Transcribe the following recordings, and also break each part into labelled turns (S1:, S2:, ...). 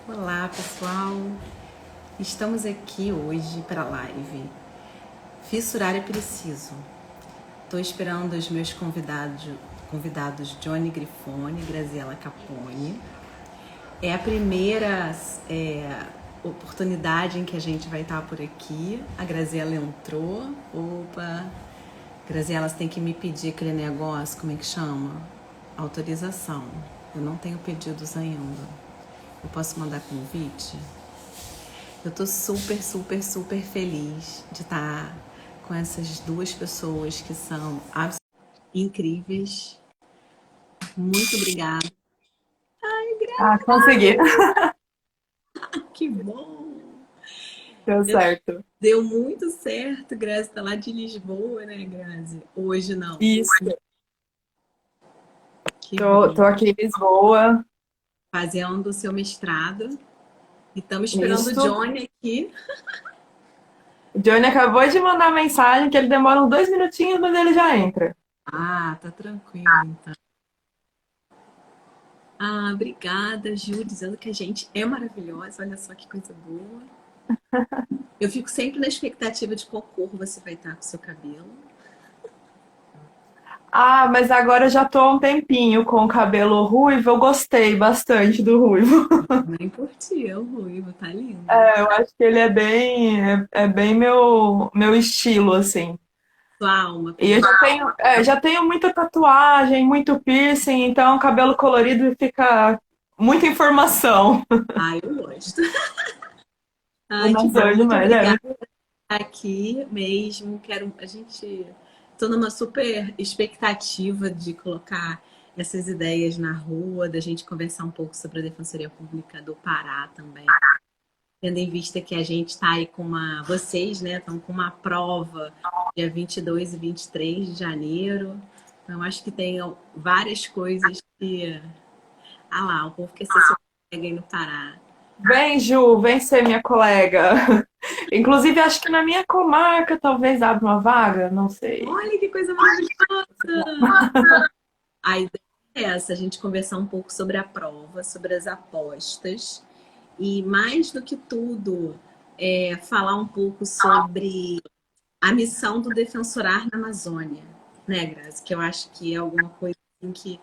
S1: Olá, pessoal. Estamos aqui hoje para a live. Fissurar é preciso. Estou esperando os meus convidados Johnny Grifone e Graziela Capone. É a primeira oportunidade em que a gente vai estar por aqui. A Graziela entrou. Opa! Graziela, você tem que me pedir aquele negócio, como é que chama? Autorização. Eu não tenho pedidos ainda. Eu posso mandar convite? Eu tô super feliz de estar com essas duas pessoas que são incríveis. Muito obrigada.
S2: Ah, consegui.
S1: Que bom!
S2: Deu certo.
S1: Deu muito certo, Grazi tá lá de Lisboa, né, Grazi? Hoje não.
S2: Isso.
S1: Que
S2: Tô
S1: bom.
S2: aqui em Lisboa.
S1: Fazendo o seu mestrado. E estamos esperando o
S2: Isso.
S1: Johnny aqui.
S2: O Johnny acabou de mandar mensagem que ele demora uns 2 minutinhos, mas ele já entra.
S1: Ah, tá tranquilo, então. Ah, obrigada, Ju, dizendo que a gente é maravilhosa. Olha só que coisa boa. Eu fico sempre na expectativa de qual cor você vai estar com o seu cabelo.
S2: Ah, mas agora eu já tô há um tempinho com o cabelo ruivo. Eu gostei bastante do ruivo.
S1: Nem curti, é o ruivo, tá lindo.
S2: É, eu acho que ele é bem meu estilo, assim.
S1: Sua alma,
S2: E
S1: como diz.
S2: já tenho muita tatuagem, muito piercing, então cabelo colorido fica muita informação.
S1: Ah, eu gosto. Ai, que bom.
S2: Nasceu
S1: Muito
S2: demais, é.
S1: obrigada por estar aqui mesmo. A gente, tô numa super expectativa de colocar essas ideias na rua, da gente conversar um pouco sobre a Defensoria Pública do Pará também. Tendo em vista que a gente está aí com vocês, né, estão com uma prova dia 22 e 23 de janeiro. Então, acho que tem várias coisas que... Ah lá, o povo quer ser seu colega aí no Pará.
S2: Vem, Ju, vem ser minha colega. Inclusive, acho que na minha comarca talvez abra uma vaga, não sei.
S1: Olha que coisa maravilhosa! A ideia é essa, a gente conversar um pouco sobre a prova, sobre as apostas e, mais do que tudo, falar um pouco sobre a missão do Defensorar na Amazônia, né, Grazi? Que eu acho que é alguma coisa assim que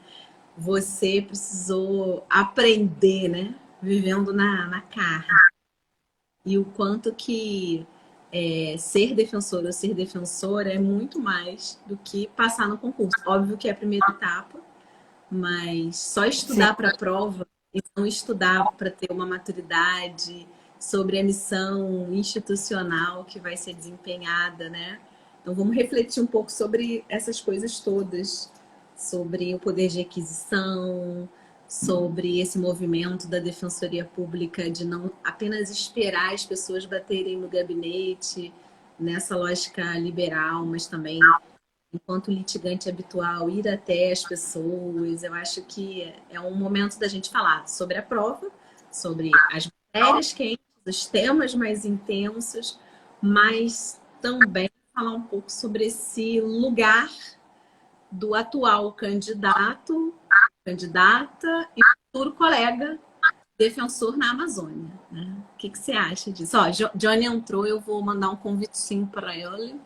S1: você precisou aprender, né? Vivendo na carne. E o quanto que ser defensor ou ser defensora é muito mais do que passar no concurso. Óbvio que é a primeira etapa, mas só
S2: Sim.
S1: estudar para a prova e não estudar para ter uma maturidade sobre a missão institucional que vai ser desempenhada, né? Então vamos refletir um pouco sobre essas coisas todas, sobre o poder de aquisição, sobre esse movimento da Defensoria Pública de não apenas esperar as pessoas baterem no gabinete, nessa lógica liberal, mas também enquanto litigante habitual, ir até as pessoas. Eu acho que é um momento da gente falar sobre a prova, sobre as matérias quentes, os temas mais intensos, mas também falar um pouco sobre esse lugar do atual candidato, candidata e futuro colega defensor na Amazônia. Né? O que você acha disso? Ó, Johnny entrou, eu vou mandar um convitinho para ele.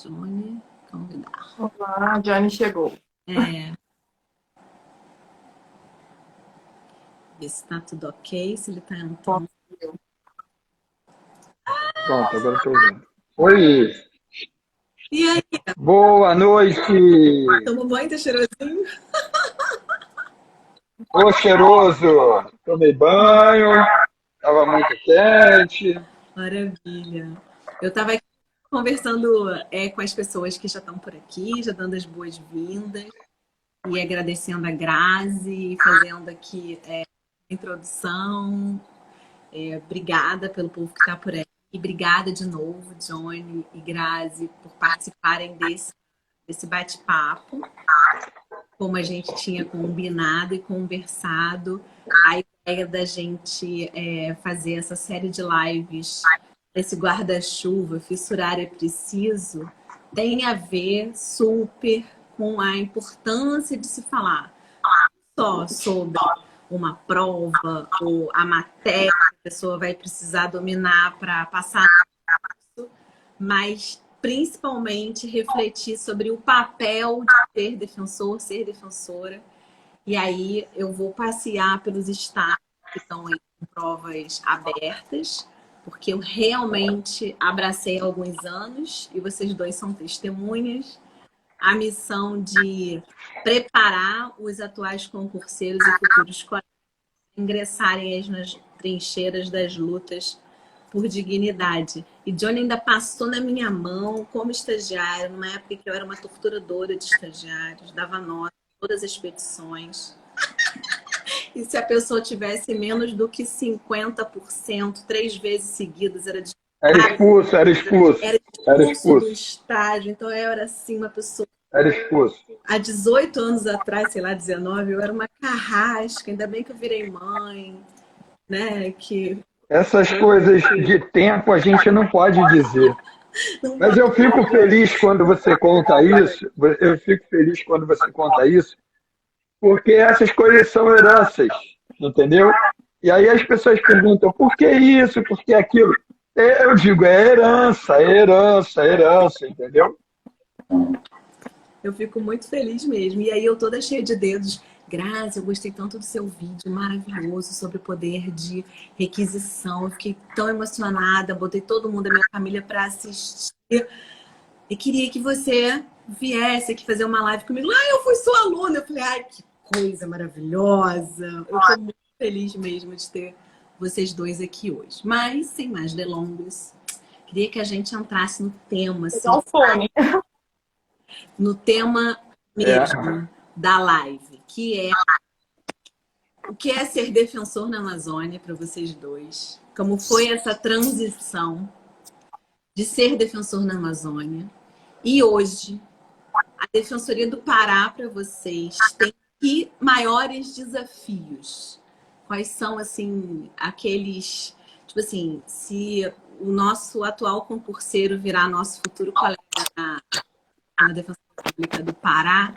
S1: Johnny, convidar.
S2: Ah, Johnny chegou.
S1: É, ver se tá tudo ok, se ele tá entrando.
S3: Pronto, agora estou vendo. Oi,
S1: E aí,
S3: boa noite!
S1: tomou banho, tá cheirosinho?
S3: Ô cheiroso! Tomei banho, estava muito quente.
S1: Maravilha. Eu tava aqui conversando com as pessoas que já estão por aqui, já dando as boas-vindas e agradecendo a Grazi, fazendo aqui a introdução. Obrigada pelo povo que está por aí. E obrigada de novo, Johnny e Grazi, por participarem desse bate-papo. Como a gente tinha combinado e conversado, a ideia da gente fazer essa série de lives, esse guarda-chuva, fissurar é preciso, tem a ver super com a importância de se falar só sobre uma prova ou a matéria que a pessoa vai precisar dominar para passar, mas principalmente refletir sobre o papel de ser defensor, ser defensora. E aí eu vou passear pelos estados que estão em provas abertas, porque eu realmente abracei há alguns anos, e vocês dois são testemunhas, a missão de preparar os atuais concurseiros e futuros colegas a ingressarem nas trincheiras das lutas por dignidade. E Johnny ainda passou na minha mão como estagiário, numa época que eu era uma torturadora de estagiários, dava nota em todas as petições. E se a pessoa tivesse menos do que 50%, 3 vezes seguidas, era
S3: Era expulso, era expulso.
S1: Era
S3: Era
S1: expulso do
S3: expulso.
S1: estágio. Então eu era assim, uma pessoa.
S3: Era expulso.
S1: Há 18 anos atrás, sei lá, 19, eu era uma carrasca. Ainda bem que eu virei mãe, né? Que
S3: Essas coisas de tempo a gente não pode dizer.
S1: não
S3: Mas eu fico feliz quando você conta isso. Eu fico feliz quando você conta isso, porque essas coisas são heranças, entendeu? E aí as pessoas perguntam por que isso, por que aquilo. Eu digo, é herança, é herança, é herança, entendeu?
S1: Eu fico muito feliz mesmo. E aí eu toda cheia de dedos. Grazi, eu gostei tanto do seu vídeo maravilhoso sobre o poder de requisição. Eu fiquei tão emocionada, botei todo mundo da minha família para assistir. E queria que você viesse aqui fazer uma live comigo. Ah, eu fui sua aluna. Eu falei, ai, que coisa maravilhosa. Eu estou muito feliz mesmo de ter vocês dois aqui hoje. Mas, sem mais delongas, queria que a gente entrasse no tema, assim,
S2: Pegar o fone.
S1: no tema mesmo da live, que é o que é ser defensor na Amazônia para vocês dois. Como foi essa transição de ser defensor na Amazônia. E hoje, a Defensoria do Pará para vocês tem que maiores desafios? Quais são, assim, aqueles... Tipo assim, se o nosso atual concurseiro virar nosso futuro colega na Defensoria Pública do Pará,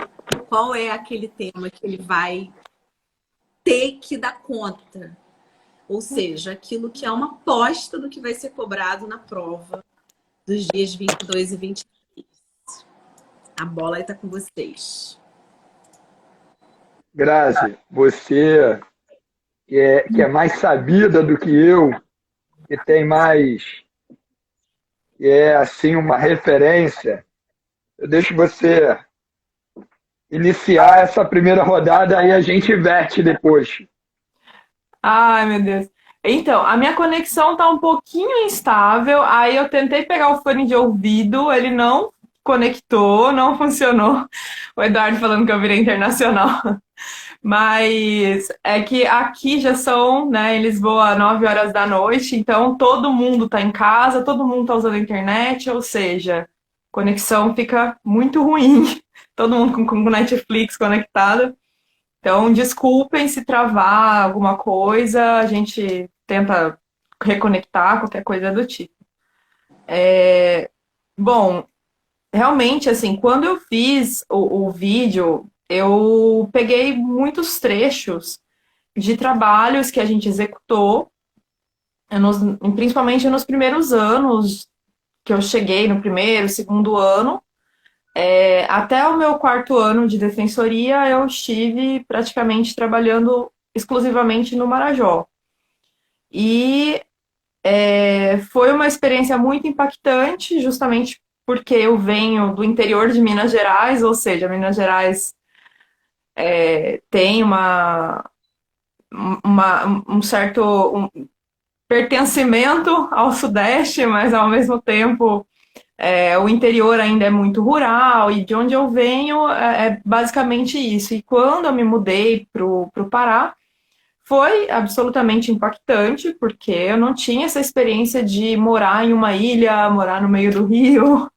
S1: qual é aquele tema que ele vai ter que dar conta? Ou seja, aquilo que é uma aposta do que vai ser cobrado na prova dos dias 22 e 23. A bola está com vocês.
S3: Grazi, você que é mais sabida do que eu, que tem mais, que é assim uma referência, eu deixo você iniciar essa primeira rodada e a gente inverte depois.
S2: Ai, meu Deus. Então, a minha conexão tá um pouquinho instável. Aí eu tentei pegar o fone de ouvido, ele não conectou, não funcionou. O Eduardo falando que eu virei internacional. Mas é que aqui já são, né, em Lisboa, 9 horas da noite, então todo mundo tá em casa, todo mundo tá usando a internet, ou seja, a conexão fica muito ruim. Todo mundo com Netflix conectado. Então, desculpem se travar alguma coisa, a gente tenta reconectar, qualquer coisa do tipo. Bom, realmente, assim, quando eu fiz o vídeo, eu peguei muitos trechos de trabalhos que a gente executou, principalmente nos primeiros anos que eu cheguei, no primeiro, segundo ano. Até o meu quarto ano de defensoria, eu estive praticamente trabalhando exclusivamente no Marajó. E foi uma experiência muito impactante, justamente porque eu venho do interior de Minas Gerais, ou seja, Minas Gerais tem um certo pertencimento ao Sudeste, mas ao mesmo tempo o interior ainda é muito rural, e de onde eu venho é basicamente isso. E quando eu me mudei para o Pará, foi absolutamente impactante, porque eu não tinha essa experiência de morar em uma ilha, morar no meio do rio,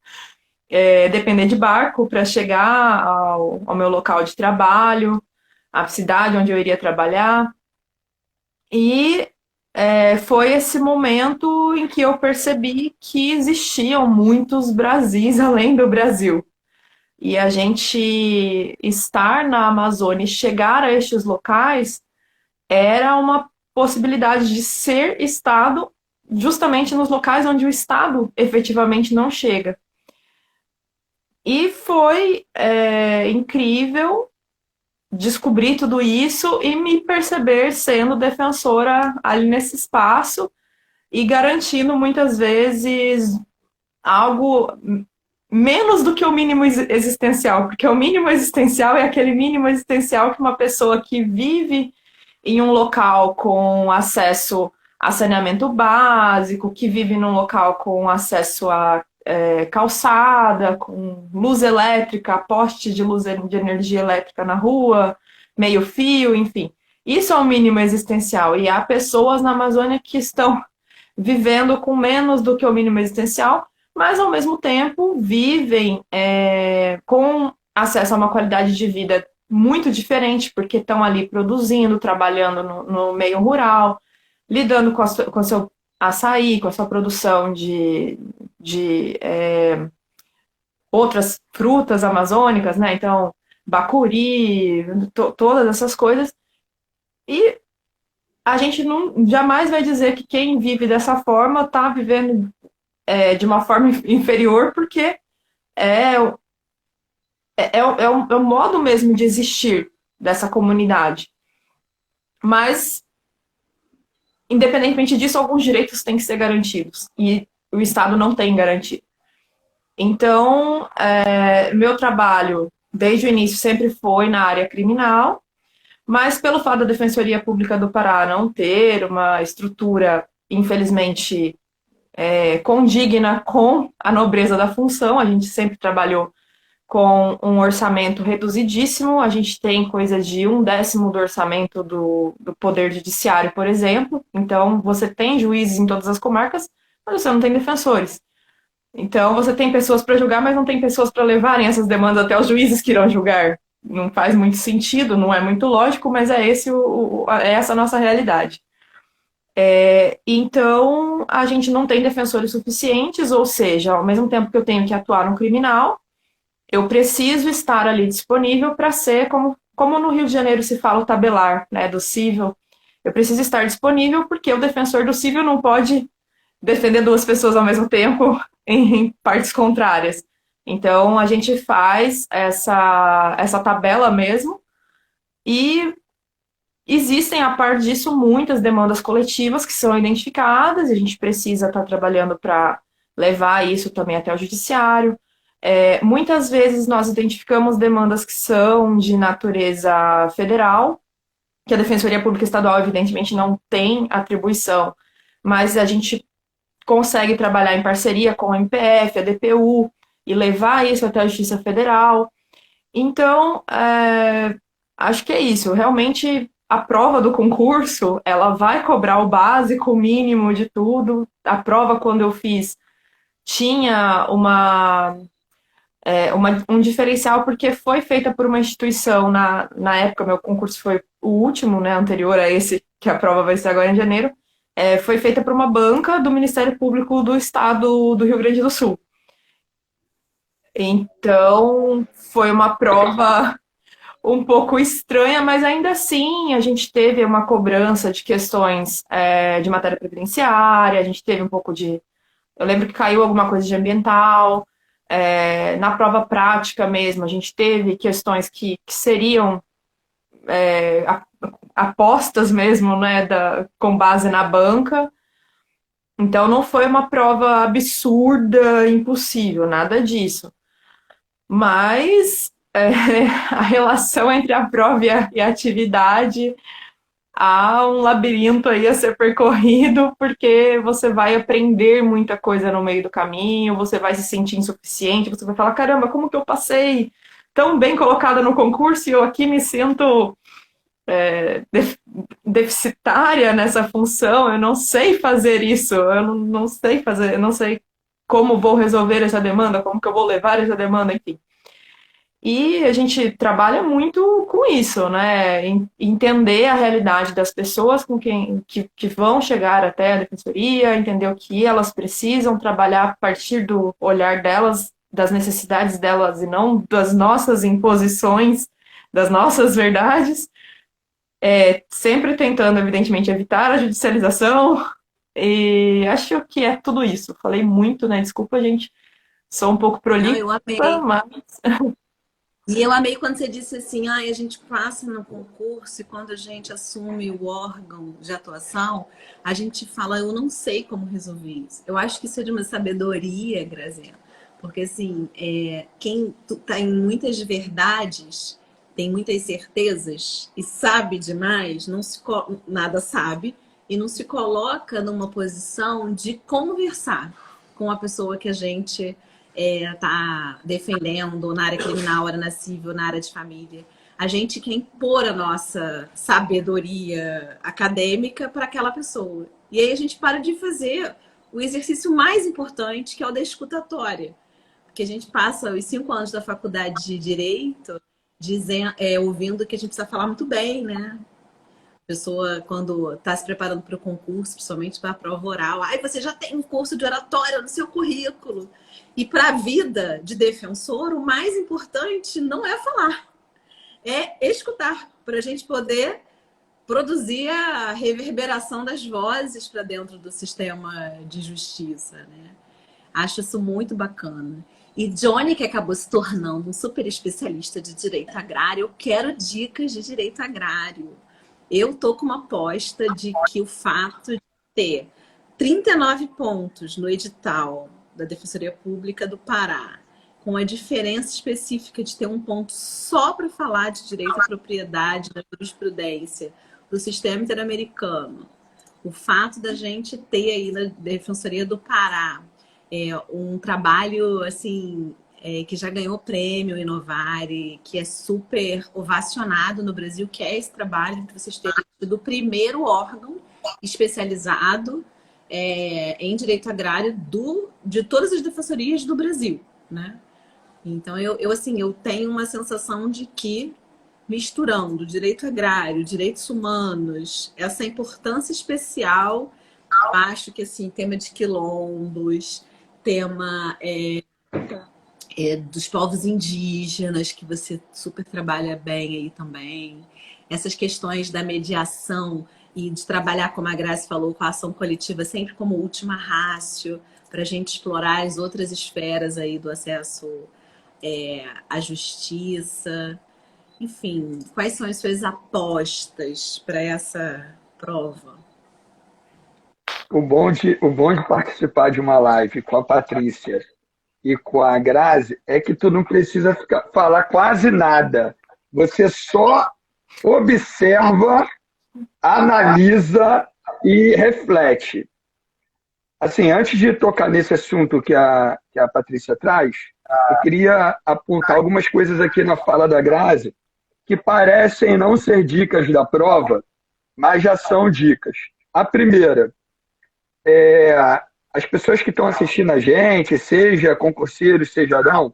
S2: depender de barco para chegar ao meu local de trabalho, à cidade onde eu iria trabalhar. E foi esse momento em que eu percebi que existiam muitos Brasis além do Brasil. E a gente estar na Amazônia e chegar a estes locais era uma possibilidade de ser Estado justamente nos locais onde o Estado efetivamente não chega. E foi incrível descobrir tudo isso e me perceber sendo defensora ali nesse espaço e garantindo muitas vezes algo menos do que o mínimo existencial, porque o mínimo existencial é aquele mínimo existencial que uma pessoa que vive em um local com acesso a saneamento básico, que vive num local com acesso a calçada, com luz elétrica, poste de luz de energia elétrica na rua, meio fio, enfim. Isso é o mínimo existencial. E há pessoas na Amazônia que estão vivendo com menos do que o mínimo existencial, mas ao mesmo tempo vivem com acesso a uma qualidade de vida muito diferente, porque estão ali produzindo, trabalhando no meio rural, lidando com o seu açaí, com a sua produção de outras frutas amazônicas, né? Então, bacuri, todas essas coisas. E a gente jamais vai dizer que quem vive dessa forma está vivendo de uma forma inferior, porque é o modo mesmo de existir dessa comunidade. Mas, independentemente disso, alguns direitos têm que ser garantidos. E o Estado não tem garantido. Então, meu trabalho, desde o início, sempre foi na área criminal, mas pelo fato da Defensoria Pública do Pará não ter uma estrutura, infelizmente, condigna com a nobreza da função, a gente sempre trabalhou com um orçamento reduzidíssimo, a gente tem coisa de 1/10 do orçamento do Poder Judiciário, por exemplo. Então, você tem juízes em todas as comarcas, mas você não tem defensores. Então, você tem pessoas para julgar, mas não tem pessoas para levarem essas demandas até os juízes que irão julgar. Não faz muito sentido, não é muito lógico, mas é essa a nossa realidade. Então, a gente não tem defensores suficientes, ou seja, ao mesmo tempo que eu tenho que atuar no criminal, eu preciso estar ali disponível para ser, como no Rio de Janeiro se fala o tabelar, né, do cível. Eu preciso estar disponível porque o defensor do cível não pode defender duas pessoas ao mesmo tempo em partes contrárias. Então, a gente faz essa tabela mesmo e existem, a par disso, muitas demandas coletivas que são identificadas e a gente precisa estar trabalhando para levar isso também até o judiciário. Muitas vezes nós identificamos demandas que são de natureza federal, que a Defensoria Pública Estadual, evidentemente, não tem atribuição, mas a gente consegue trabalhar em parceria com a MPF, a DPU, e levar isso até a Justiça Federal. Então, acho que é isso. Realmente, a prova do concurso, ela vai cobrar o básico, o mínimo de tudo. A prova, quando eu fiz, tinha um diferencial, porque foi feita por uma instituição, na época, meu concurso foi o último, né, anterior a esse, que a prova vai ser agora em janeiro, foi feita por uma banca do Ministério Público do Estado do Rio Grande do Sul. Então, foi uma prova um pouco estranha, mas ainda assim a gente teve uma cobrança de questões de matéria previdenciária, a gente teve um pouco de... Eu lembro que caiu alguma coisa de ambiental, na prova prática mesmo, a gente teve questões que seriam apostas mesmo, né, com base na banca. Então não foi uma prova absurda, impossível, nada disso. Mas a relação entre a prova e a atividade, há um labirinto aí a ser percorrido, porque você vai aprender muita coisa no meio do caminho, você vai se sentir insuficiente, você vai falar, caramba, como que eu passei tão bem colocada no concurso e eu aqui me sinto deficitária nessa função, eu não sei fazer isso, eu não sei fazer, eu não sei como vou resolver essa demanda, como que eu vou levar essa demanda, enfim. E a gente trabalha muito com isso, né? Entender a realidade das pessoas que vão chegar até a defensoria, entender o que elas precisam, trabalhar a partir do olhar delas, das necessidades delas e não das nossas imposições, das nossas verdades. sempre tentando, evidentemente, evitar a judicialização, e acho que é tudo isso. Falei muito, né? Desculpa, gente, sou um pouco
S1: Não,
S2: prolixa,
S1: eu amei.
S2: mas
S1: E eu amei quando você disse assim, a gente passa no concurso e quando a gente assume o órgão de atuação, a gente fala, eu não sei como resolver isso. Eu acho que isso é de uma sabedoria, Graziela. Porque assim, quem tem muitas verdades, tem muitas certezas e sabe demais, nada sabe e não se coloca numa posição de conversar com a pessoa que a gente tá defendendo na área criminal, área civil, na área de família. A gente quer impor a nossa sabedoria acadêmica para aquela pessoa. E aí a gente para de fazer o exercício mais importante, que é o da escutatória. Porque a gente passa os 5 anos da faculdade de Direito ouvindo que a gente precisa falar muito bem, né? A pessoa, quando está se preparando para o concurso, principalmente para a prova oral, você já tem um curso de oratória no seu currículo. E para a vida de defensor, o mais importante não é falar, é escutar, para a gente poder produzir a reverberação das vozes para dentro do sistema de justiça, né? Acho isso muito bacana. E Johnny, que acabou se tornando um super especialista de direito agrário, eu quero dicas de direito agrário. Eu tô com uma aposta de que o fato de ter 39 pontos no edital da Defensoria Pública do Pará, com a diferença específica de ter um ponto só para falar de direito à propriedade na jurisprudência do sistema interamericano, o fato da gente ter aí na Defensoria do Pará um trabalho assim que já ganhou prêmio Inovare, que é super ovacionado no Brasil, que é esse trabalho de vocês terem sido o primeiro órgão especializado em direito agrário de todas as defensorias do Brasil, né? Então, eu tenho uma sensação de que, misturando direito agrário, direitos humanos, essa importância especial, acho que, assim, tema de quilombos, tema dos povos indígenas, que você super trabalha bem aí também, essas questões da mediação e de trabalhar, como a Grazi falou, com a ação coletiva sempre como última rácio, para a gente explorar as outras esferas aí do acesso à justiça. Enfim, quais são as suas apostas para essa prova?
S3: O bom de participar de uma live com a Patrícia e com a Grazi é que tu não precisa falar quase nada. Você só observa, analisa e reflete. Assim, antes de tocar nesse assunto que a Patrícia traz, eu queria apontar algumas coisas aqui na fala da Grazi que parecem não ser dicas da prova, mas já são dicas. A primeira, as pessoas que estão assistindo a gente, seja concurseiros, seja não,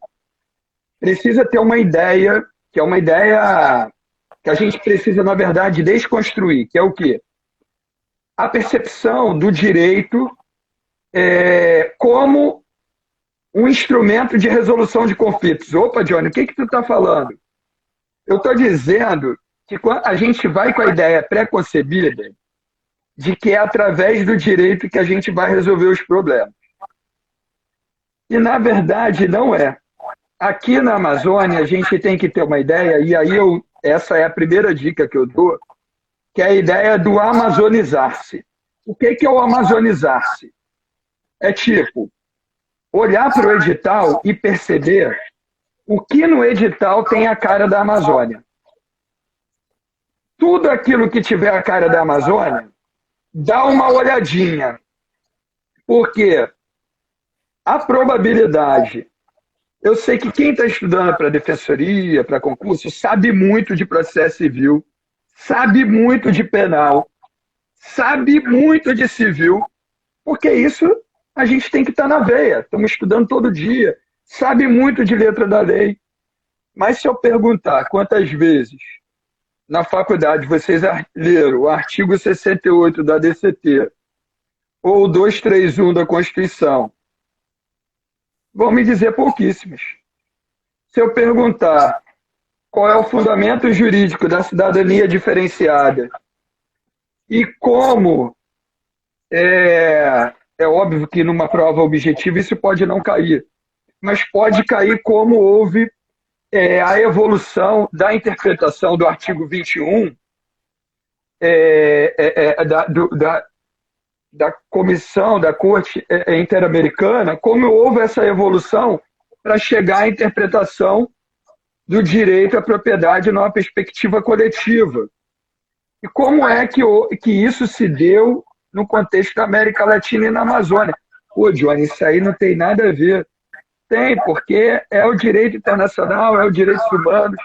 S3: precisa ter uma ideia, que é uma ideia que a gente precisa, na verdade, desconstruir, que é o quê? A percepção do direito como um instrumento de resolução de conflitos. Opa, Johnny, o que tu está falando? Eu estou dizendo que quando a gente vai com a ideia pré-concebida de que é através do direito que a gente vai resolver os problemas. E, na verdade, não é. Aqui na Amazônia, a gente tem que ter uma ideia, e aí essa é a primeira dica que eu dou, que é a ideia do amazonizar-se. O que é o amazonizar-se? É tipo, olhar para o edital e perceber o que no edital tem a cara da Amazônia. Tudo aquilo que tiver a cara da Amazônia, dá uma olhadinha. Porque a probabilidade... Eu sei que quem está estudando para defensoria, para concurso, sabe muito de processo civil, sabe muito de penal, sabe muito de civil, porque isso a gente tem que estar na veia. Estamos estudando todo dia, sabe muito de letra da lei. Mas se eu perguntar quantas vezes na faculdade vocês leram o artigo 68 da DCT ou o 231 da Constituição, vão me dizer pouquíssimas. Se eu perguntar qual é o fundamento jurídico da cidadania diferenciada e como é óbvio que numa prova objetiva isso pode não cair, mas pode cair como houve a evolução da interpretação do artigo 21 da Comissão da Corte Interamericana, como houve essa evolução para chegar à interpretação do direito à propriedade numa perspectiva coletiva. E como é que isso se deu no contexto da América Latina e na Amazônia? Pô, Johnny, isso aí não tem nada a ver. Tem, porque é o direito internacional, é o direitos humanos,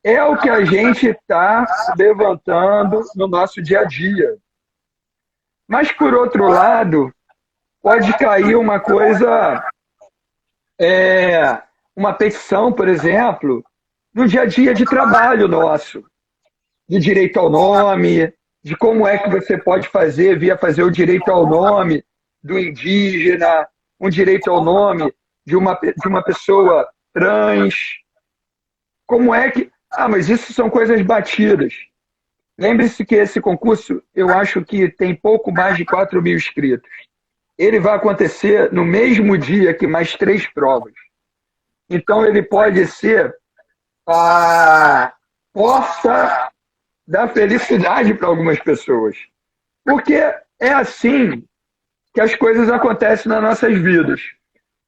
S3: é o que a gente está levantando no nosso dia a dia. Mas, por outro lado, pode cair uma coisa, uma petição, por exemplo, no dia a dia de trabalho nosso, de direito ao nome, de como é que você pode fazer, fazer o direito ao nome do indígena, um direito ao nome de uma pessoa trans. Como é que... mas isso são coisas batidas. Lembre-se que esse concurso, eu acho que tem pouco mais de 4 mil inscritos. Ele vai acontecer no mesmo dia que mais 3 provas. Então, ele pode ser a porta da felicidade para algumas pessoas. Porque é assim que as coisas acontecem nas nossas vidas.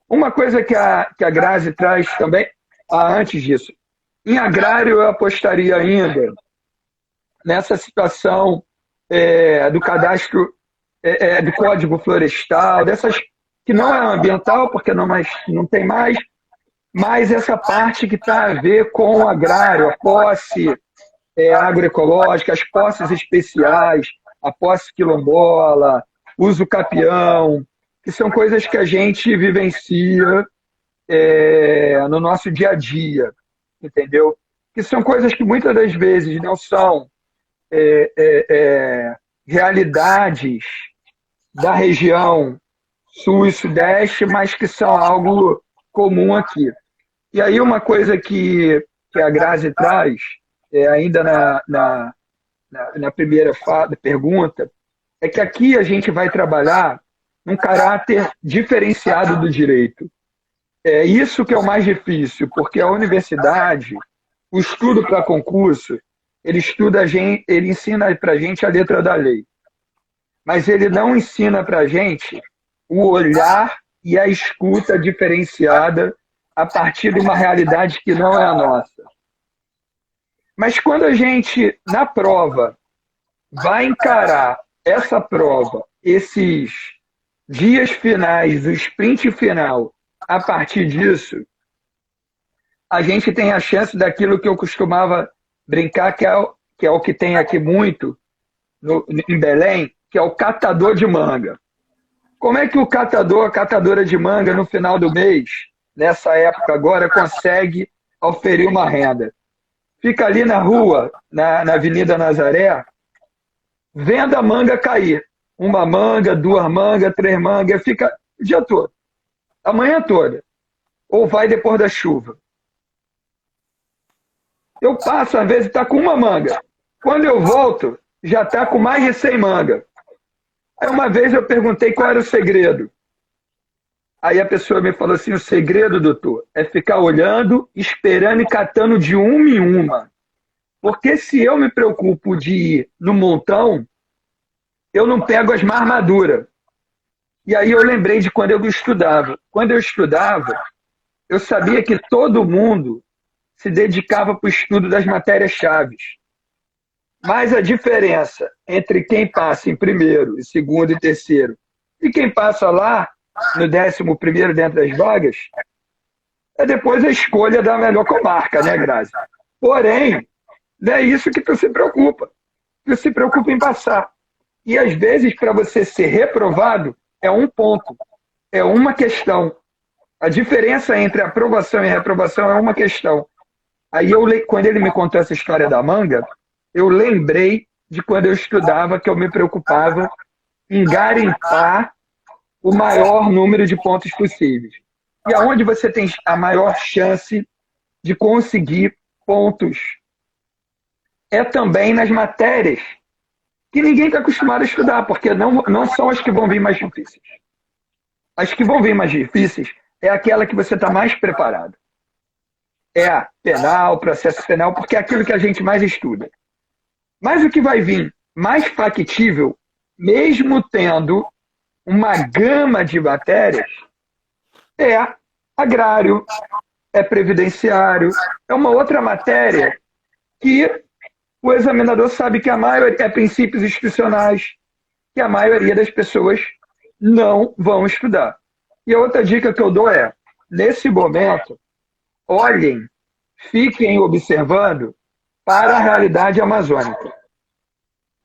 S3: Uma coisa que a Grazi traz também, antes disso, em agrário eu apostaria ainda nessa situação do cadastro, do Código Florestal, dessas que não é ambiental, porque não tem mais, mas essa parte que está a ver com o agrário, a posse agroecológica, as posses especiais, a posse quilombola, uso capião, que são coisas que a gente vivencia no nosso dia a dia, entendeu? Que são coisas que muitas das vezes não são realidades da região sul e sudeste, mas que são algo comum aqui. E aí uma coisa que a Grazi traz, ainda na primeira pergunta, é que aqui a gente vai trabalhar num caráter diferenciado do direito. É isso que é o mais difícil, porque a universidade, o estudo para concurso, ele ensina para a gente a letra da lei. Mas ele não ensina para a gente o olhar e a escuta diferenciada a partir de uma realidade que não é a nossa. Mas quando a gente, na prova, vai encarar essa prova, esses dias finais, o sprint final, a partir disso, a gente tem a chance daquilo que eu costumava brincar, que é o que tem aqui muito em Belém, que é o catador de manga. Como é que o catador, a catadora de manga, no final do mês, nessa época agora, consegue oferir uma renda? Fica ali na rua, na Avenida Nazaré, vendo a manga cair. Uma manga, 2 mangas, 3 mangas, fica o dia todo, a manhã toda. Ou vai depois da chuva. Eu passo, às vezes, está com uma manga. Quando eu volto, já está com mais de 100 mangas. Aí uma vez eu perguntei qual era o segredo. Aí a pessoa me falou assim, o segredo, doutor, é ficar olhando, esperando e catando de uma em uma. Porque se eu me preocupo de ir no montão, eu não pego as mais maduras. E aí eu lembrei de quando eu estudava. Quando eu estudava, eu sabia que todo mundo se dedicava para o estudo das matérias-chave. Mas a diferença entre quem passa em primeiro, e segundo e terceiro, e quem passa lá no 11º dentro das vagas, é depois a escolha da melhor comarca, né, Grazi? Porém, não é isso que tu se preocupa. Tu se preocupa em passar. E às vezes, para você ser reprovado, é um ponto, é uma questão. A diferença entre aprovação e reprovação é uma questão. Aí, quando ele me contou essa história da manga, eu lembrei de quando eu estudava, que eu me preocupava em garimpar o maior número de pontos possíveis. E aonde você tem a maior chance de conseguir pontos é também nas matérias que ninguém está acostumado a estudar, porque não são as que vão vir mais difíceis. As que vão vir mais difíceis é aquela que você está mais preparado. É a penal, processo penal, porque é aquilo que a gente mais estuda. Mas o que vai vir mais factível, mesmo tendo uma gama de matérias, é agrário, é previdenciário, é uma outra matéria que o examinador sabe que a maioria é princípios institucionais, que a maioria das pessoas não vão estudar. E a outra dica que eu dou é, nesse momento, olhem, fiquem observando para a realidade amazônica.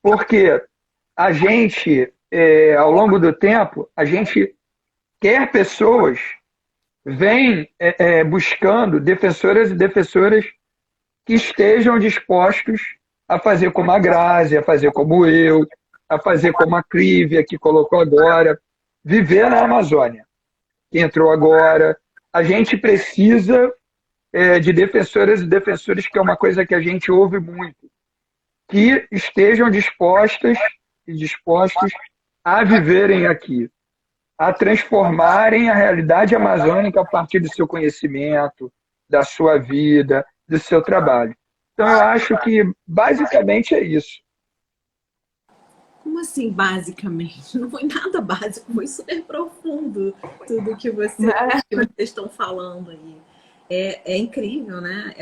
S3: Porque a gente, ao longo do tempo, a gente quer pessoas, vem buscando defensoras e defensoras que estejam dispostos a fazer como a Grazi, a fazer como eu, a fazer como a Clívia, que colocou agora, viver na Amazônia, que entrou agora. A gente precisa de defensoras e defensores, que é uma coisa que a gente ouve muito, que estejam dispostas e dispostos a viverem aqui, a transformarem a realidade amazônica a partir do seu conhecimento, da sua vida, do seu trabalho. Então, eu acho que basicamente é isso.
S1: Como assim, basicamente? Não foi nada básico, foi super profundo tudo que vocês estão falando aí. É incrível, né?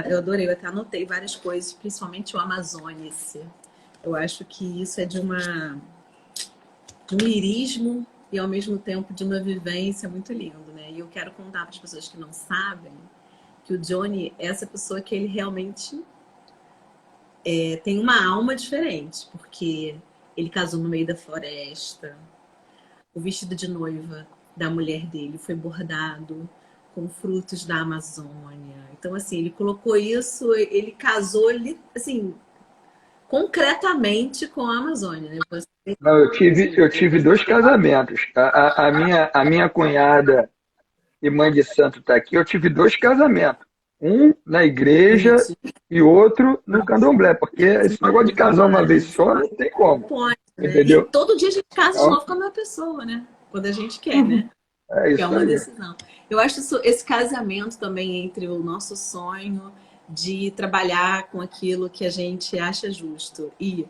S1: Eu adorei, eu até anotei várias coisas, principalmente o Amazônice. Eu acho que isso é de um lirismo e, ao mesmo tempo, de uma vivência muito lindo, né? E eu quero contar para as pessoas que não sabem que o Johnny é essa pessoa que ele realmente tem uma alma diferente, porque ele casou no meio da floresta, o vestido de noiva da mulher dele foi bordado com frutos da Amazônia. Então, assim, ele colocou isso, ele casou, assim, concretamente com a Amazônia, né?
S3: Não, eu tive 2 casamentos. A minha cunhada e mãe de santo está aqui, eu tive 2 casamentos. Um na igreja e outro no candomblé, porque esse negócio de casar uma vez só não tem como.
S1: Pode, né?
S3: Entendeu?
S1: E todo dia a gente casa de
S3: Então,
S1: novo com a mesma pessoa, né? Quando a gente quer, né?
S3: é
S1: Que é
S3: isso
S1: uma
S3: aí.
S1: decisão. Eu acho esse casamento também entre o nosso sonho de trabalhar com aquilo que a gente acha justo e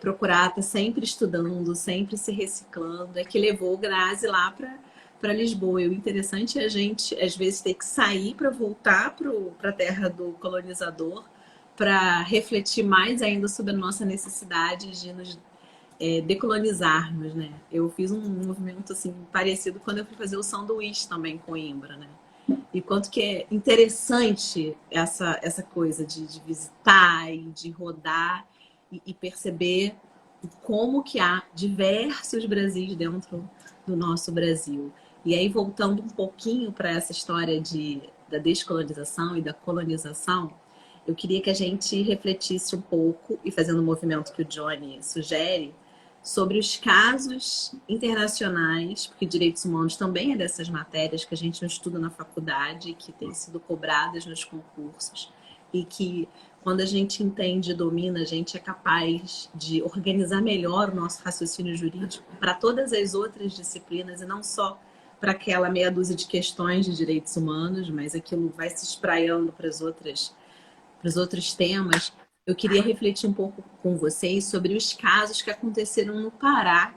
S1: procurar estar sempre estudando, sempre se reciclando, é que levou o Grazi lá para Lisboa. E o interessante é a gente, às vezes, ter que sair para voltar para a terra do colonizador, para refletir mais ainda sobre a nossa necessidade de nos decolonizarmos, né? Eu fiz um movimento assim parecido quando eu fui fazer o sanduíche também com Coimbra, né? E quanto que é interessante essa coisa de visitar e de rodar e perceber como que há diversos Brasis dentro do nosso Brasil. E aí, voltando um pouquinho para essa história da descolonização e da colonização, eu queria que a gente refletisse um pouco, e fazendo o movimento que o Johnny sugere, sobre os casos internacionais, porque direitos humanos também é dessas matérias que a gente não estuda na faculdade, que têm sido cobradas nos concursos, e que, quando a gente entende e domina, a gente é capaz de organizar melhor o nosso raciocínio jurídico para todas as outras disciplinas, e não só para aquela meia dúzia de questões de direitos humanos, mas aquilo vai se espraiando para os outros temas. Eu queria refletir um pouco com vocês sobre os casos que aconteceram no Pará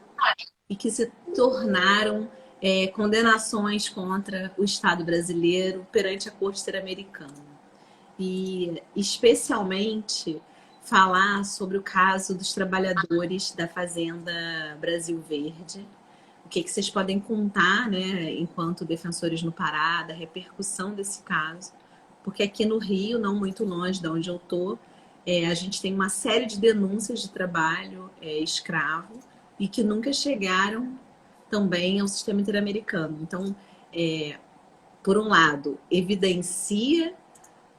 S1: e que se tornaram condenações contra o Estado brasileiro perante a Corte Interamericana. E, especialmente, falar sobre o caso dos trabalhadores da Fazenda Brasil Verde. O que vocês podem contar, né, enquanto defensores no Pará, da repercussão desse caso? Porque aqui no Rio, não muito longe de onde eu estou, a gente tem uma série de denúncias de trabalho escravo e que nunca chegaram também ao sistema interamericano. Então, por um lado, evidencia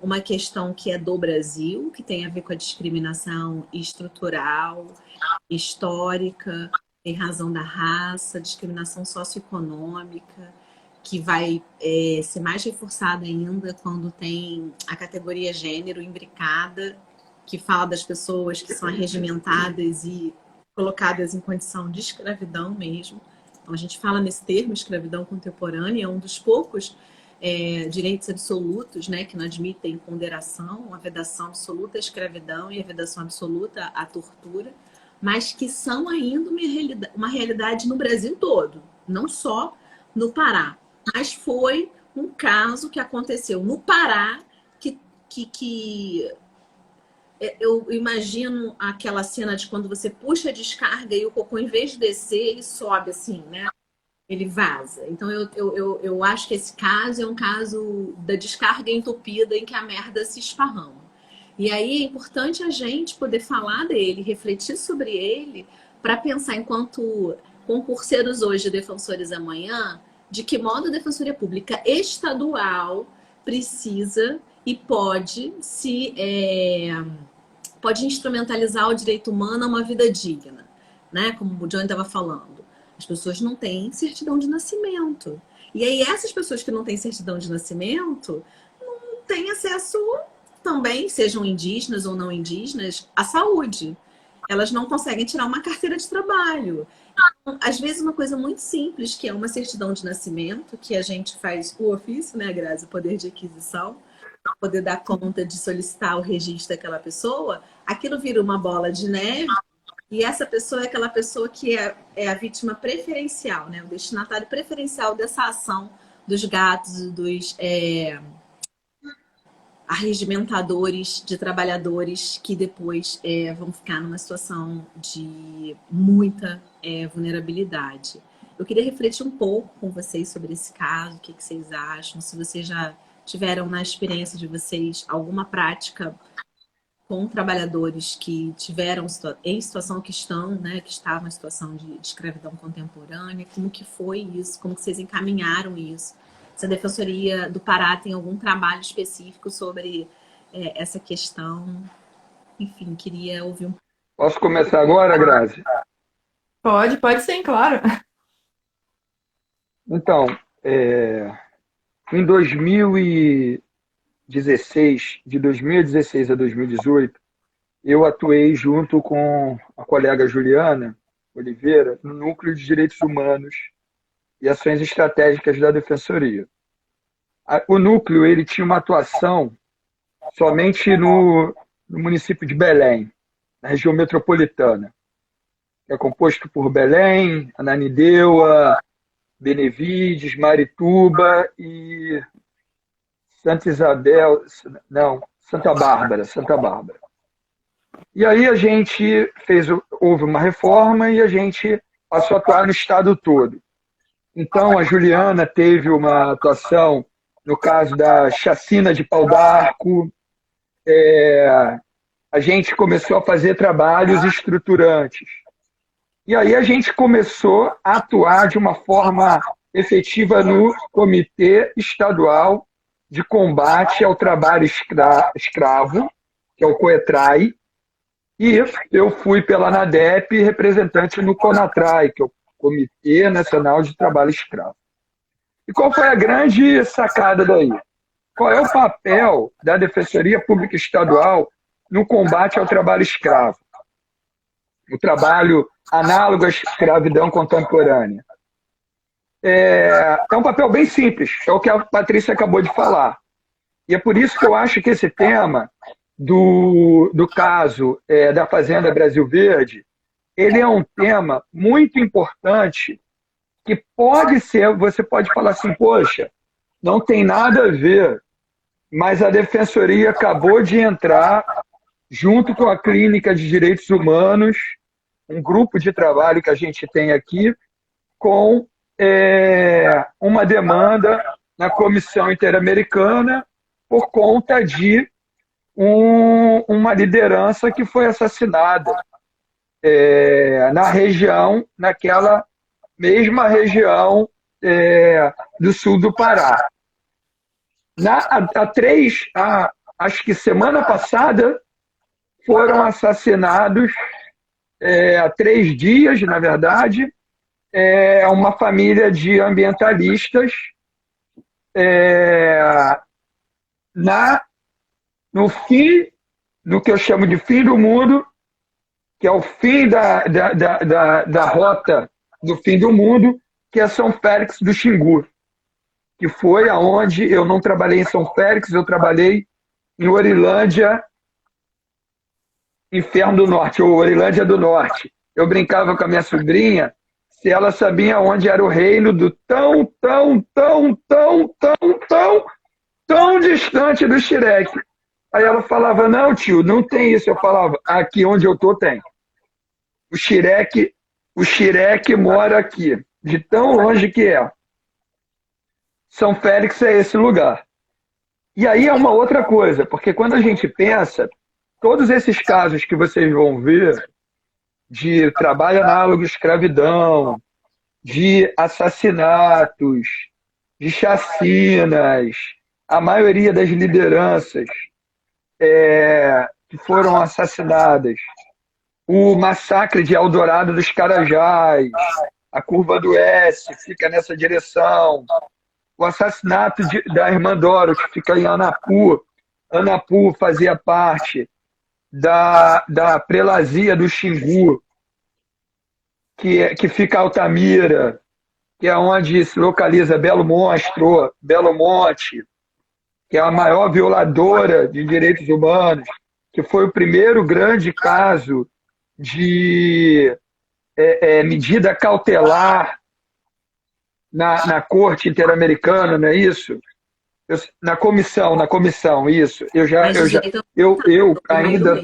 S1: uma questão que é do Brasil, que tem a ver com a discriminação estrutural, histórica, em razão da raça, discriminação socioeconômica, que vai ser mais reforçado ainda quando tem a categoria gênero imbricada, que fala das pessoas que são arregimentadas e colocadas em condição de escravidão mesmo. Então, a gente fala nesse termo, escravidão contemporânea, é um dos poucos direitos absolutos, né, que não admitem ponderação, a vedação absoluta à escravidão e a vedação absoluta à tortura, mas que são ainda uma realidade no Brasil todo, não só no Pará. Mas foi um caso que aconteceu no Pará que eu imagino aquela cena de quando você puxa a descarga e o cocô, em vez de descer, ele sobe assim, né? Ele vaza. Então, eu acho que esse caso é um caso da descarga entupida em que a merda se esparrama. E aí é importante a gente poder falar dele, refletir sobre ele, para pensar, enquanto concurseiros hoje, defensores amanhã, de que modo a Defensoria Pública Estadual precisa e pode pode instrumentalizar o direito humano a uma vida digna, né? Como o Johnny estava falando. As pessoas não têm certidão de nascimento. E aí essas pessoas que não têm certidão de nascimento não têm acesso também, sejam indígenas ou não indígenas, à saúde. Elas não conseguem tirar uma carteira de trabalho. Então, às vezes, uma coisa muito simples, que é uma certidão de nascimento, que a gente faz o ofício, né, Grazi, o poder de aquisição, para poder dar conta de solicitar o registro daquela pessoa, aquilo vira uma bola de neve. E essa pessoa é aquela pessoa que é a vítima preferencial, né? O destinatário preferencial dessa ação dos gatos e dos arregimentadores de trabalhadores que depois vão ficar numa situação de muita vulnerabilidade. Eu queria refletir um pouco com vocês sobre esse caso, o que vocês acham, se vocês já tiveram na experiência de vocês alguma prática com trabalhadores que tiveram em situação que estão, né, que estavam em situação de escravidão contemporânea, como que foi isso, como que vocês encaminharam isso? Se a Defensoria do Pará tem algum trabalho específico sobre essa questão, enfim, queria ouvir um pouco.
S3: Posso começar agora, Grazi?
S2: Pode sim, claro.
S3: Então, em 2016, de 2016 a 2018, eu atuei junto com a colega Juliana Oliveira no Núcleo de Direitos Humanos e Ações Estratégicas da Defensoria. O núcleo ele tinha uma atuação somente no município de Belém, na região metropolitana, que é composto por Belém, Ananindeua, Benevides, Marituba e Santa Bárbara. E aí a gente houve uma reforma e a gente passou a atuar no estado todo. Então a Juliana teve uma atuação no caso da chacina de Pau d'Arco. A gente começou a fazer trabalhos estruturantes. E aí a gente começou a atuar de uma forma efetiva no Comitê Estadual de Combate ao Trabalho Escravo, que é o COETRAI, e eu fui pela ANADEP representante no CONATRAI, que é o Comitê Nacional de Trabalho Escravo. E qual foi a grande sacada daí? Qual é o papel da Defensoria Pública Estadual no combate ao trabalho escravo? O trabalho análogo à escravidão contemporânea. É um papel bem simples, é o que a Patrícia acabou de falar. E é por isso que eu acho que esse tema do caso da Fazenda Brasil Verde, ele é um tema muito importante que pode ser, você pode falar assim, poxa, não tem nada a ver, mas a Defensoria acabou de entrar, junto com a Clínica de Direitos Humanos, um grupo de trabalho que a gente tem aqui, com uma demanda na Comissão Interamericana por conta de uma liderança que foi assassinada na região, naquela mesma região do sul do Pará. Acho que semana passada, foram assassinados, há 3 dias, na verdade, uma família de ambientalistas é, no fim, no que eu chamo de fim do mundo, que é o fim da rota do fim do mundo, que é São Félix do Xingu, que foi aonde eu não trabalhei em São Félix, eu trabalhei em Orilândia, Inferno do Norte, ou Orilândia do Norte. Eu brincava com a minha sobrinha se ela sabia onde era o reino do tão distante do Shrek. Aí ela falava, não, tio, não tem isso. Eu falava, aqui onde eu tô tem. O Shrek mora aqui, de tão longe que é. São Félix é esse lugar. E aí é uma outra coisa, porque quando a gente pensa, todos esses casos que vocês vão ver, de trabalho análogo à escravidão, de assassinatos, de chacinas, a maioria das lideranças que foram assassinadas, o massacre de Eldorado dos Carajás, a curva do S fica nessa direção, o assassinato da irmã Doro, que fica em Anapu. Anapu fazia parte da prelazia do Xingu, que fica Altamira, que é onde se localiza Belo Monte, que é a maior violadora de direitos humanos, que foi o primeiro grande caso de medida cautelar na Corte Interamericana, não é isso? Na comissão, isso. Eu ainda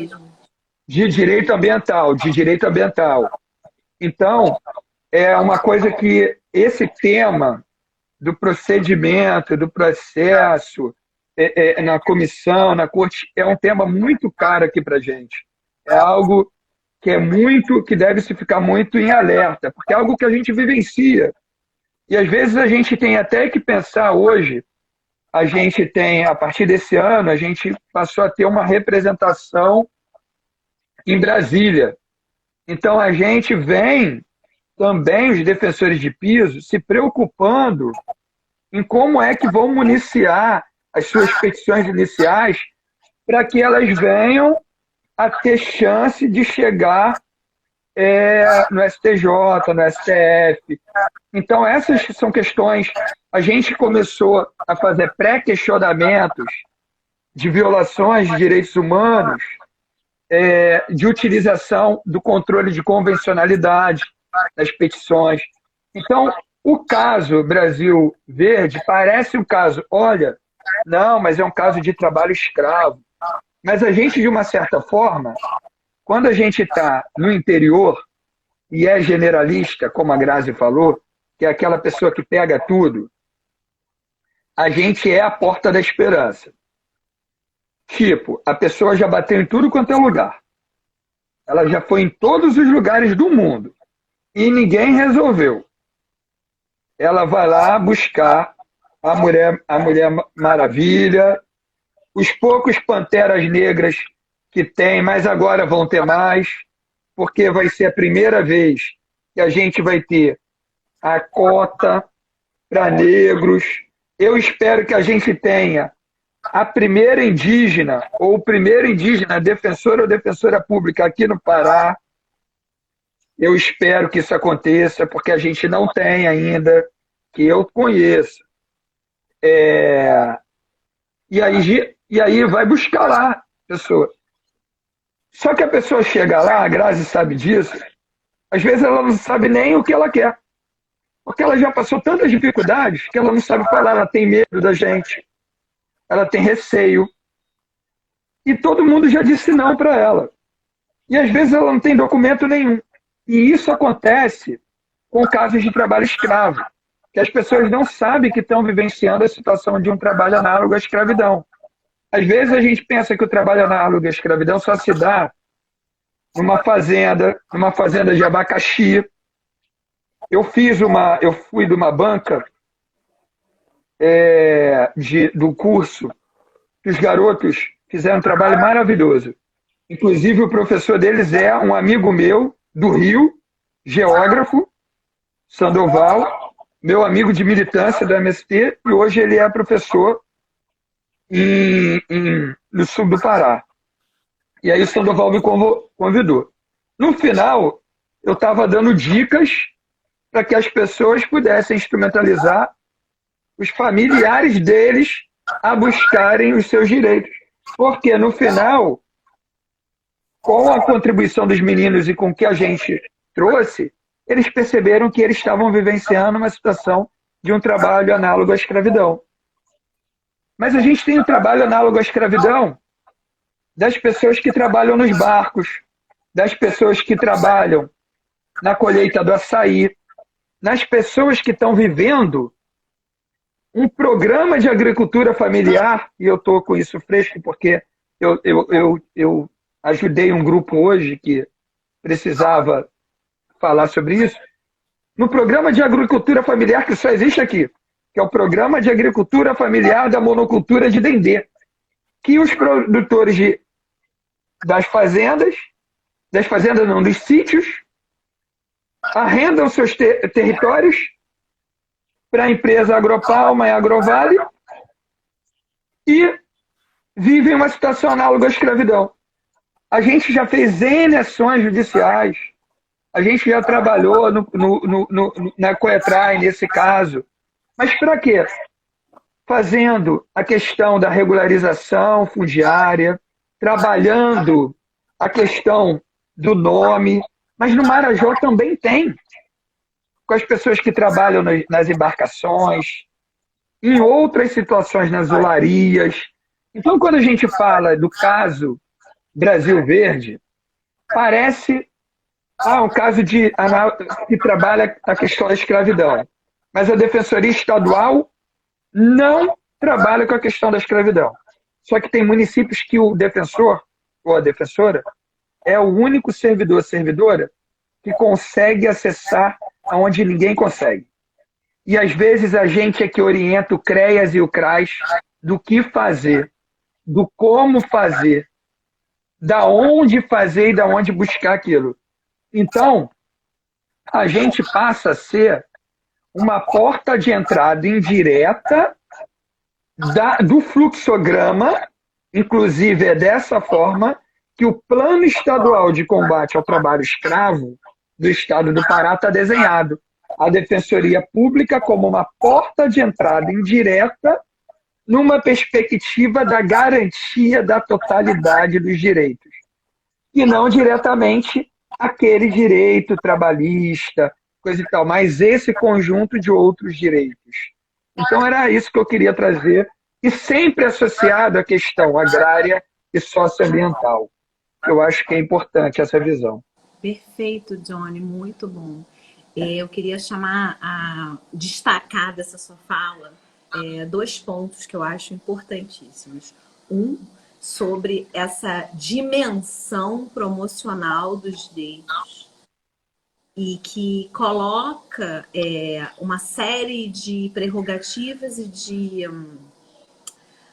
S3: de direito ambiental. Então, é uma coisa que esse tema do procedimento, do processo, na comissão, na corte, é um tema muito caro aqui para a gente. É algo que deve se ficar muito em alerta, porque é algo que a gente vivencia. E às vezes a gente tem até que pensar hoje, a partir desse ano, a gente passou a ter uma representação em Brasília. Então a gente vem também, os defensores de piso, se preocupando em como é que vão municiar as suas petições iniciais para que elas venham a ter chance de chegar no STJ, no STF. Então, essas são questões. A gente começou a fazer pré-questionamentos de violações de direitos humanos, de utilização do controle de convencionalidade das petições. Então, o caso Brasil Verde parece um caso, olha, não, mas é um caso de trabalho escravo. Mas a gente, de uma certa forma, quando a gente está no interior e é generalista, como a Grazi falou, que é aquela pessoa que pega tudo, a gente é a porta da esperança. Tipo, a pessoa já bateu em tudo quanto é lugar. Ela já foi em todos os lugares do mundo. E ninguém resolveu. Ela vai lá buscar a Mulher Maravilha, os poucos Panteras Negras que tem, mas agora vão ter mais, porque vai ser a primeira vez que a gente vai ter a cota para negros. Eu espero que a gente tenha a primeira indígena, ou o primeiro indígena defensor ou defensora pública aqui no Pará. Eu espero que isso aconteça, porque a gente não tem ainda, que eu conheça. E aí vai buscar lá a pessoa. Só que a pessoa chega lá, a Grazi sabe disso, às vezes ela não sabe nem o que ela quer. Porque ela já passou tantas dificuldades que ela não sabe falar, ela tem medo da gente, ela tem receio. E todo mundo já disse não para ela. E às vezes ela não tem documento nenhum. E isso acontece com casos de trabalho escravo, que as pessoas não sabem que estão vivenciando a situação de um trabalho análogo à escravidão. Às vezes a gente pensa que o trabalho análogo à escravidão só se dá numa fazenda de abacaxi. Eu fui de uma banca do curso que os garotos fizeram um trabalho maravilhoso. Inclusive o professor deles é um amigo meu do Rio, geógrafo, Sandoval, meu amigo de militância do MST, e hoje ele é professor no sul do Pará. E aí o Sandoval me convidou. No final, eu estava dando dicas para que as pessoas pudessem instrumentalizar os familiares deles a buscarem os seus direitos. Porque, no final, com a contribuição dos meninos e com o que a gente trouxe, eles perceberam que eles estavam vivenciando uma situação de um trabalho análogo à escravidão. Mas a gente tem um trabalho análogo à escravidão das pessoas que trabalham nos barcos, das pessoas que trabalham na colheita do açaí, nas pessoas que estão vivendo um programa de agricultura familiar, e eu estou com isso fresco porque eu ajudei um grupo hoje que precisava falar sobre isso, no programa de agricultura familiar que só existe aqui, que é o Programa de Agricultura Familiar da Monocultura de Dendê, que os produtores das fazendas não, dos sítios, arrendam seus territórios para a empresa Agropalma e Agrovale e vivem uma situação análoga à escravidão. A gente já fez N ações judiciais, a gente já trabalhou na Coetrai, nesse caso. Mas para quê? Fazendo a questão da regularização fundiária, trabalhando a questão do nome, mas no Marajó também tem, com as pessoas que trabalham nas embarcações, em outras situações nas olarias. Então, quando a gente fala do caso Brasil Verde, parece um caso que trabalha a questão da escravidão. Mas a Defensoria Estadual não trabalha com a questão da escravidão. Só que tem municípios que o defensor ou a defensora é o único servidor ou servidora que consegue acessar aonde ninguém consegue. E às vezes a gente é que orienta o CREAS e o CRAS do que fazer, do como fazer, da onde fazer e da onde buscar aquilo. Então, a gente passa a ser uma porta de entrada indireta do fluxograma, inclusive é dessa forma que o Plano Estadual de Combate ao Trabalho Escravo do Estado do Pará está desenhado. A Defensoria Pública como uma porta de entrada indireta numa perspectiva da garantia da totalidade dos direitos. E não diretamente aquele direito trabalhista, coisa e tal, mas esse conjunto de outros direitos. Então era isso que eu queria trazer, e sempre associado à questão agrária e socioambiental. Eu acho que é importante essa visão.
S1: Perfeito, Johnny, muito bom. Eu queria destacar dessa sua fala dois pontos que eu acho importantíssimos. Um, sobre essa dimensão promocional dos direitos e que coloca uma série de prerrogativas e de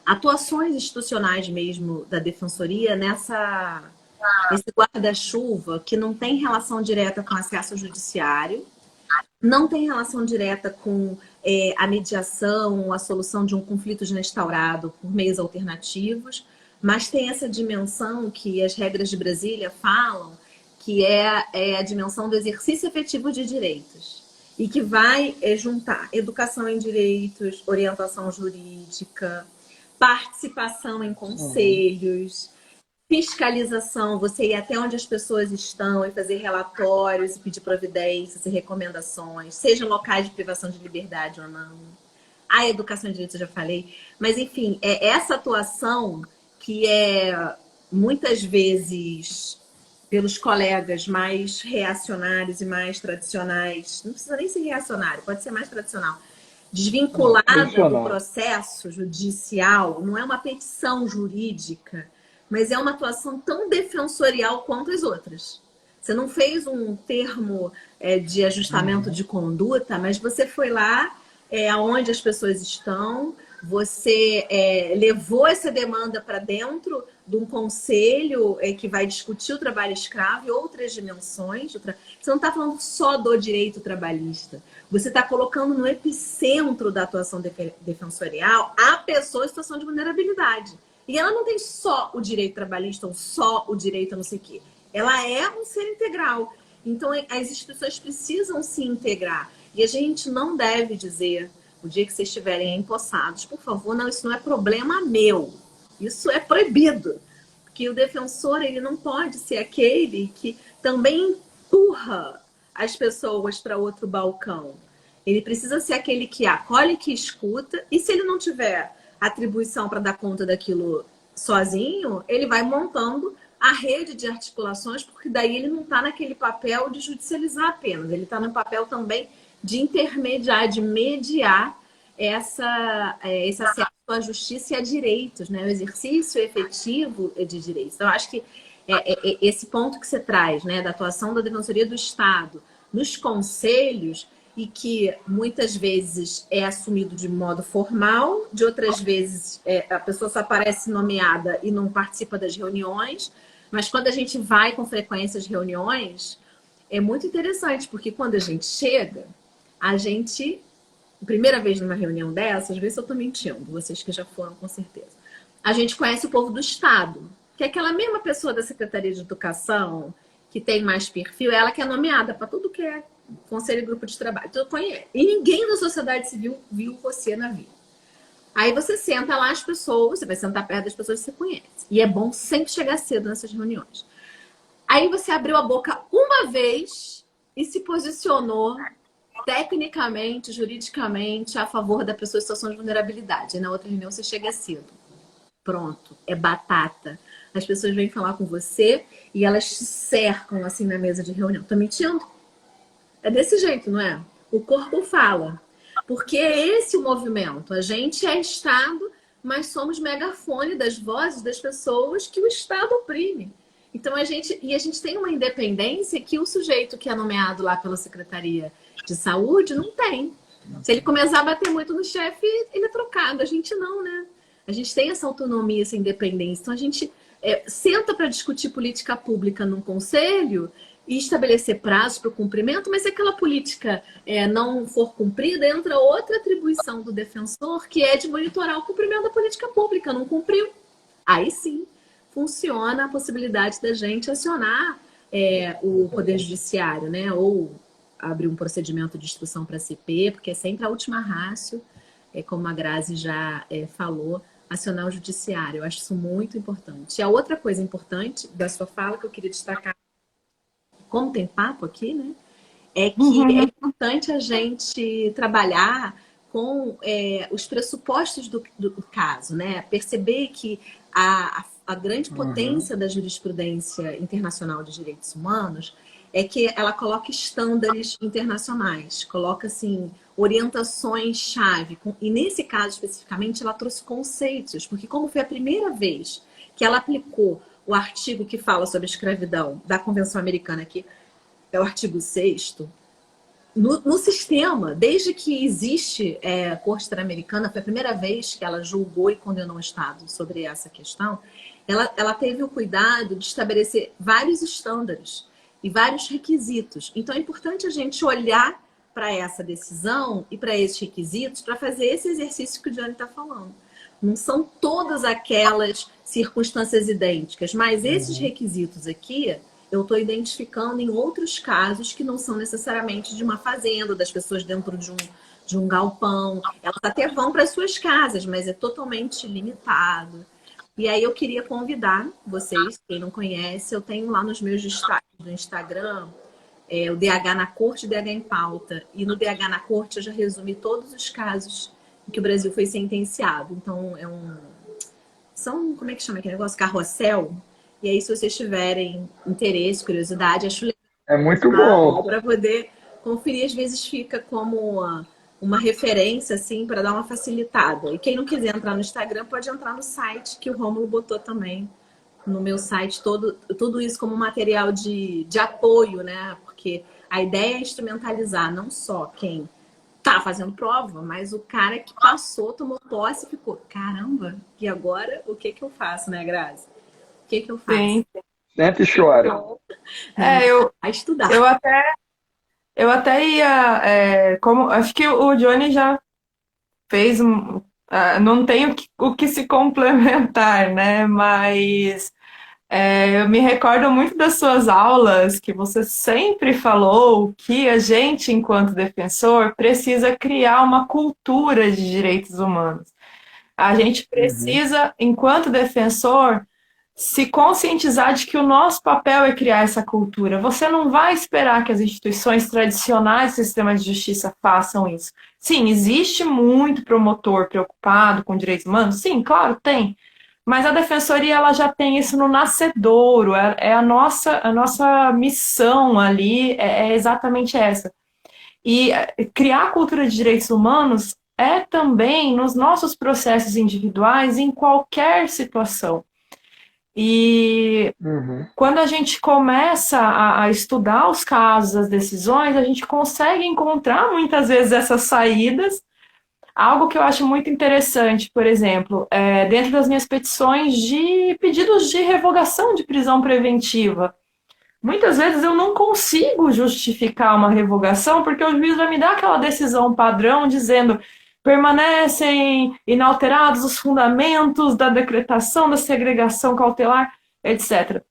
S1: atuações institucionais mesmo da Defensoria nesse guarda-chuva que não tem relação direta com acesso ao judiciário, não tem relação direta com a mediação, a solução de um conflito instaurado por meios alternativos, mas tem essa dimensão que as regras de Brasília falam, que é a dimensão do exercício efetivo de direitos e que vai juntar educação em direitos, orientação jurídica, participação em conselhos, fiscalização, você ir até onde as pessoas estão e fazer relatórios e pedir providências e recomendações, sejam locais de privação de liberdade ou não. A educação em direitos eu já falei, mas enfim, é essa atuação que é muitas vezes pelos colegas mais reacionários e mais tradicionais, não precisa nem ser reacionário, pode ser mais tradicional, desvinculada do processo judicial, não é uma petição jurídica, mas é uma atuação tão defensorial quanto as outras. Você não fez um termo de ajustamento de conduta, mas você foi lá aonde as pessoas estão, Você levou essa demanda para dentro de um conselho que vai discutir o trabalho escravo e outras dimensões. Você não está falando só do direito trabalhista. Você está colocando no epicentro da atuação defensorial a pessoa em situação de vulnerabilidade. E ela não tem só o direito trabalhista ou só o direito a não sei o quê. Ela é um ser integral. Então, as instituições precisam se integrar. E a gente não deve dizer, o dia que vocês estiverem empossados, por favor, não, isso não é problema meu. Isso é proibido. Porque o defensor, ele não pode ser aquele que também empurra as pessoas para outro balcão. Ele precisa ser aquele que acolhe, que escuta, e se ele não tiver atribuição para dar conta daquilo sozinho, ele vai montando a rede de articulações, porque daí ele não está naquele papel de judicializar apenas, ele está no papel também de intermediar, de mediar esse acesso à justiça e a direitos, né? O exercício efetivo de direitos. Então, eu acho que esse ponto que você traz, né, da atuação da Defensoria do Estado nos conselhos, e que muitas vezes é assumido de modo formal, de outras vezes a pessoa só aparece nomeada e não participa das reuniões, mas quando a gente vai com frequência às reuniões, é muito interessante, porque quando a gente chega, primeira vez numa reunião dessa, às vezes eu estou mentindo, vocês que já foram com certeza, a gente conhece o povo do Estado, que é aquela mesma pessoa da Secretaria de Educação, que tem mais perfil, ela que é nomeada para tudo que é conselho e grupo de trabalho. Então, e ninguém da sociedade civil viu você na vida. Aí você senta lá as pessoas, você vai sentar perto das pessoas que você conhece. E é bom sempre chegar cedo nessas reuniões. Aí você abriu a boca uma vez e se posicionou tecnicamente, juridicamente, a favor da pessoa em situação de vulnerabilidade. E na outra reunião você chega cedo. Pronto, é batata. As pessoas vêm falar com você e elas te cercam assim na mesa de reunião. Tô mentindo? É desse jeito, não é? O corpo fala. Porque é esse o movimento. A gente é Estado, mas somos megafone das vozes das pessoas que o Estado oprime. Então, a gente tem uma independência que o sujeito que é nomeado lá pela Secretaria de Saúde não tem. Se ele começar a bater muito no chefe, ele é trocado. A gente não, né? A gente tem essa autonomia, essa independência. Então, a gente senta para discutir política pública num conselho e estabelecer prazos para o cumprimento, mas se aquela política não for cumprida, entra outra atribuição do defensor, que é de monitorar o cumprimento da política pública. Não cumpriu. Aí sim funciona a possibilidade da gente acionar o Poder Judiciário, né? Ou abrir um procedimento de instrução para a CP, porque é sempre a última ratio, como a Grazi já falou, acionar o Judiciário. Eu acho isso muito importante. E a outra coisa importante da sua fala que eu queria destacar, como tem papo aqui, né? É que é importante a gente trabalhar com os pressupostos do caso, né? Perceber que a grande potência da jurisprudência internacional de direitos humanos é que ela coloca estándares internacionais, coloca, assim, orientações-chave. E nesse caso, especificamente, ela trouxe conceitos, porque como foi a primeira vez que ela aplicou o artigo que fala sobre a escravidão da Convenção Americana, que é o artigo 6º, no sistema, desde que existe a Corte Interamericana, foi a primeira vez que ela julgou e condenou o Estado sobre essa questão, ela teve o cuidado de estabelecer vários estándares e vários requisitos. Então, é importante a gente olhar para essa decisão e para esses requisitos para fazer esse exercício que o Johnny está falando. Não são todas aquelas circunstâncias idênticas, mas esses requisitos aqui eu estou identificando em outros casos que não são necessariamente de uma fazenda, das pessoas dentro de um galpão. Elas até vão para as suas casas, mas é totalmente limitado. E aí eu queria convidar vocês, quem não conhece, eu tenho lá nos meus destaques do Instagram o DH na Corte e o DH em Pauta. E no DH na Corte eu já resumi todos os casos em que o Brasil foi sentenciado. Então, como é que chama aquele negócio? Carrossel. E aí, se vocês tiverem interesse, curiosidade, acho legal.
S3: É muito bom.
S1: Para poder conferir, às vezes fica como uma referência, assim, para dar uma facilitada. E quem não quiser entrar no Instagram, pode entrar no site, que o Rômulo botou também no meu site, tudo isso como material de apoio, né? Porque a ideia é instrumentalizar não só quem tá fazendo prova, mas o cara que passou, tomou posse e ficou, caramba, e agora o que que eu faço, né, Grazi? O que que eu faço?
S2: Sim.
S3: Senta e chora.
S1: Não,
S2: É, eu,
S1: a estudar.
S2: eu até, eu até ia, como, acho que o Johnny já fez não tem o que se complementar, né? Mas eu me recordo muito das suas aulas que você sempre falou que a gente, enquanto defensor, precisa criar uma cultura de direitos humanos. A gente
S3: Uhum.
S2: precisa, enquanto defensor, se conscientizar de que o nosso papel é criar essa cultura. Você não vai esperar que as instituições tradicionais do sistema de justiça façam isso. Sim, existe muito promotor preocupado com direitos humanos? Sim, claro, tem. Mas a defensoria ela já tem isso no nascedouro, é a nossa missão ali, é exatamente essa. E criar a cultura de direitos humanos é também nos nossos processos individuais, em qualquer situação. E
S3: Uhum.
S2: quando a gente começa a estudar os casos, as decisões, a gente consegue encontrar muitas vezes essas saídas. Algo que eu acho muito interessante, por exemplo, dentro das minhas petições de pedidos de revogação de prisão preventiva. Muitas vezes eu não consigo justificar uma revogação porque o juiz vai me dar aquela decisão padrão dizendo permanecem inalterados os fundamentos da decretação da segregação cautelar, etc.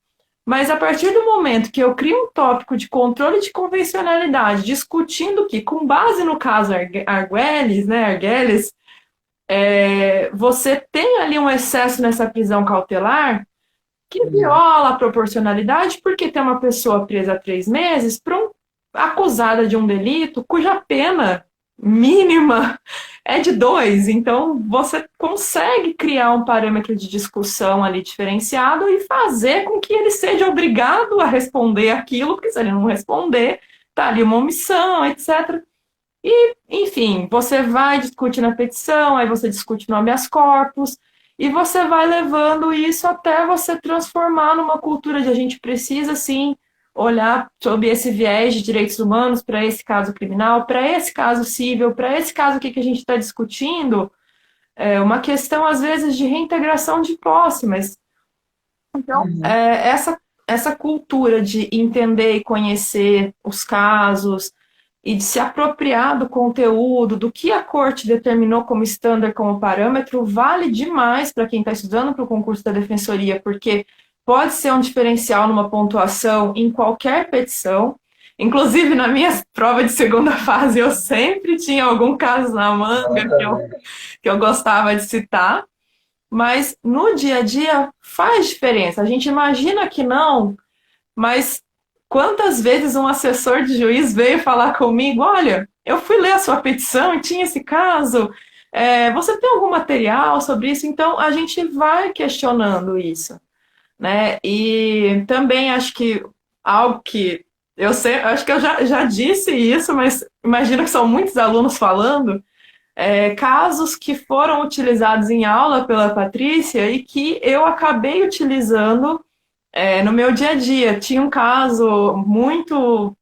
S2: Mas a partir do momento que eu crio um tópico de controle de convencionalidade, discutindo que, com base no caso Arguelles, né, Arguelles, você tem ali um excesso nessa prisão cautelar que
S3: Uhum.
S2: viola a proporcionalidade, porque tem uma pessoa presa há 3 meses acusada de um delito cuja pena mínima é de 2. Então, você consegue criar um parâmetro de discussão ali diferenciado e fazer com que ele seja obrigado a responder aquilo, porque se ele não responder, tá ali uma omissão, etc. E, enfim, você vai discutir na petição, aí você discute no habeas corpus, e você vai levando isso até você transformar numa cultura de a gente precisa, sim, olhar sob esse viés de direitos humanos para esse caso criminal, para esse caso civil, para esse caso aqui que a gente está discutindo, uma questão, às vezes, de reintegração de posse, mas então,
S3: Uhum.
S2: essa cultura de entender e conhecer os casos e de se apropriar do conteúdo, do que a corte determinou como estándar, como parâmetro, vale demais para quem está estudando para o concurso da defensoria, porque pode ser um diferencial numa pontuação em qualquer petição. Inclusive, na minha prova de segunda fase, eu sempre tinha algum caso na manga
S3: Exatamente.
S2: que eu gostava de citar. Mas no dia a dia faz diferença. A gente imagina que não, mas quantas vezes um assessor de juiz veio falar comigo: olha, eu fui ler a sua petição e tinha esse caso. Você tem algum material sobre isso? Então a gente vai questionando isso, né? E também acho que algo que eu sei, acho que eu já disse isso, mas imagino que são muitos alunos falando casos que foram utilizados em aula pela Patrícia e que eu acabei utilizando no meu dia a dia. Tinha um caso muito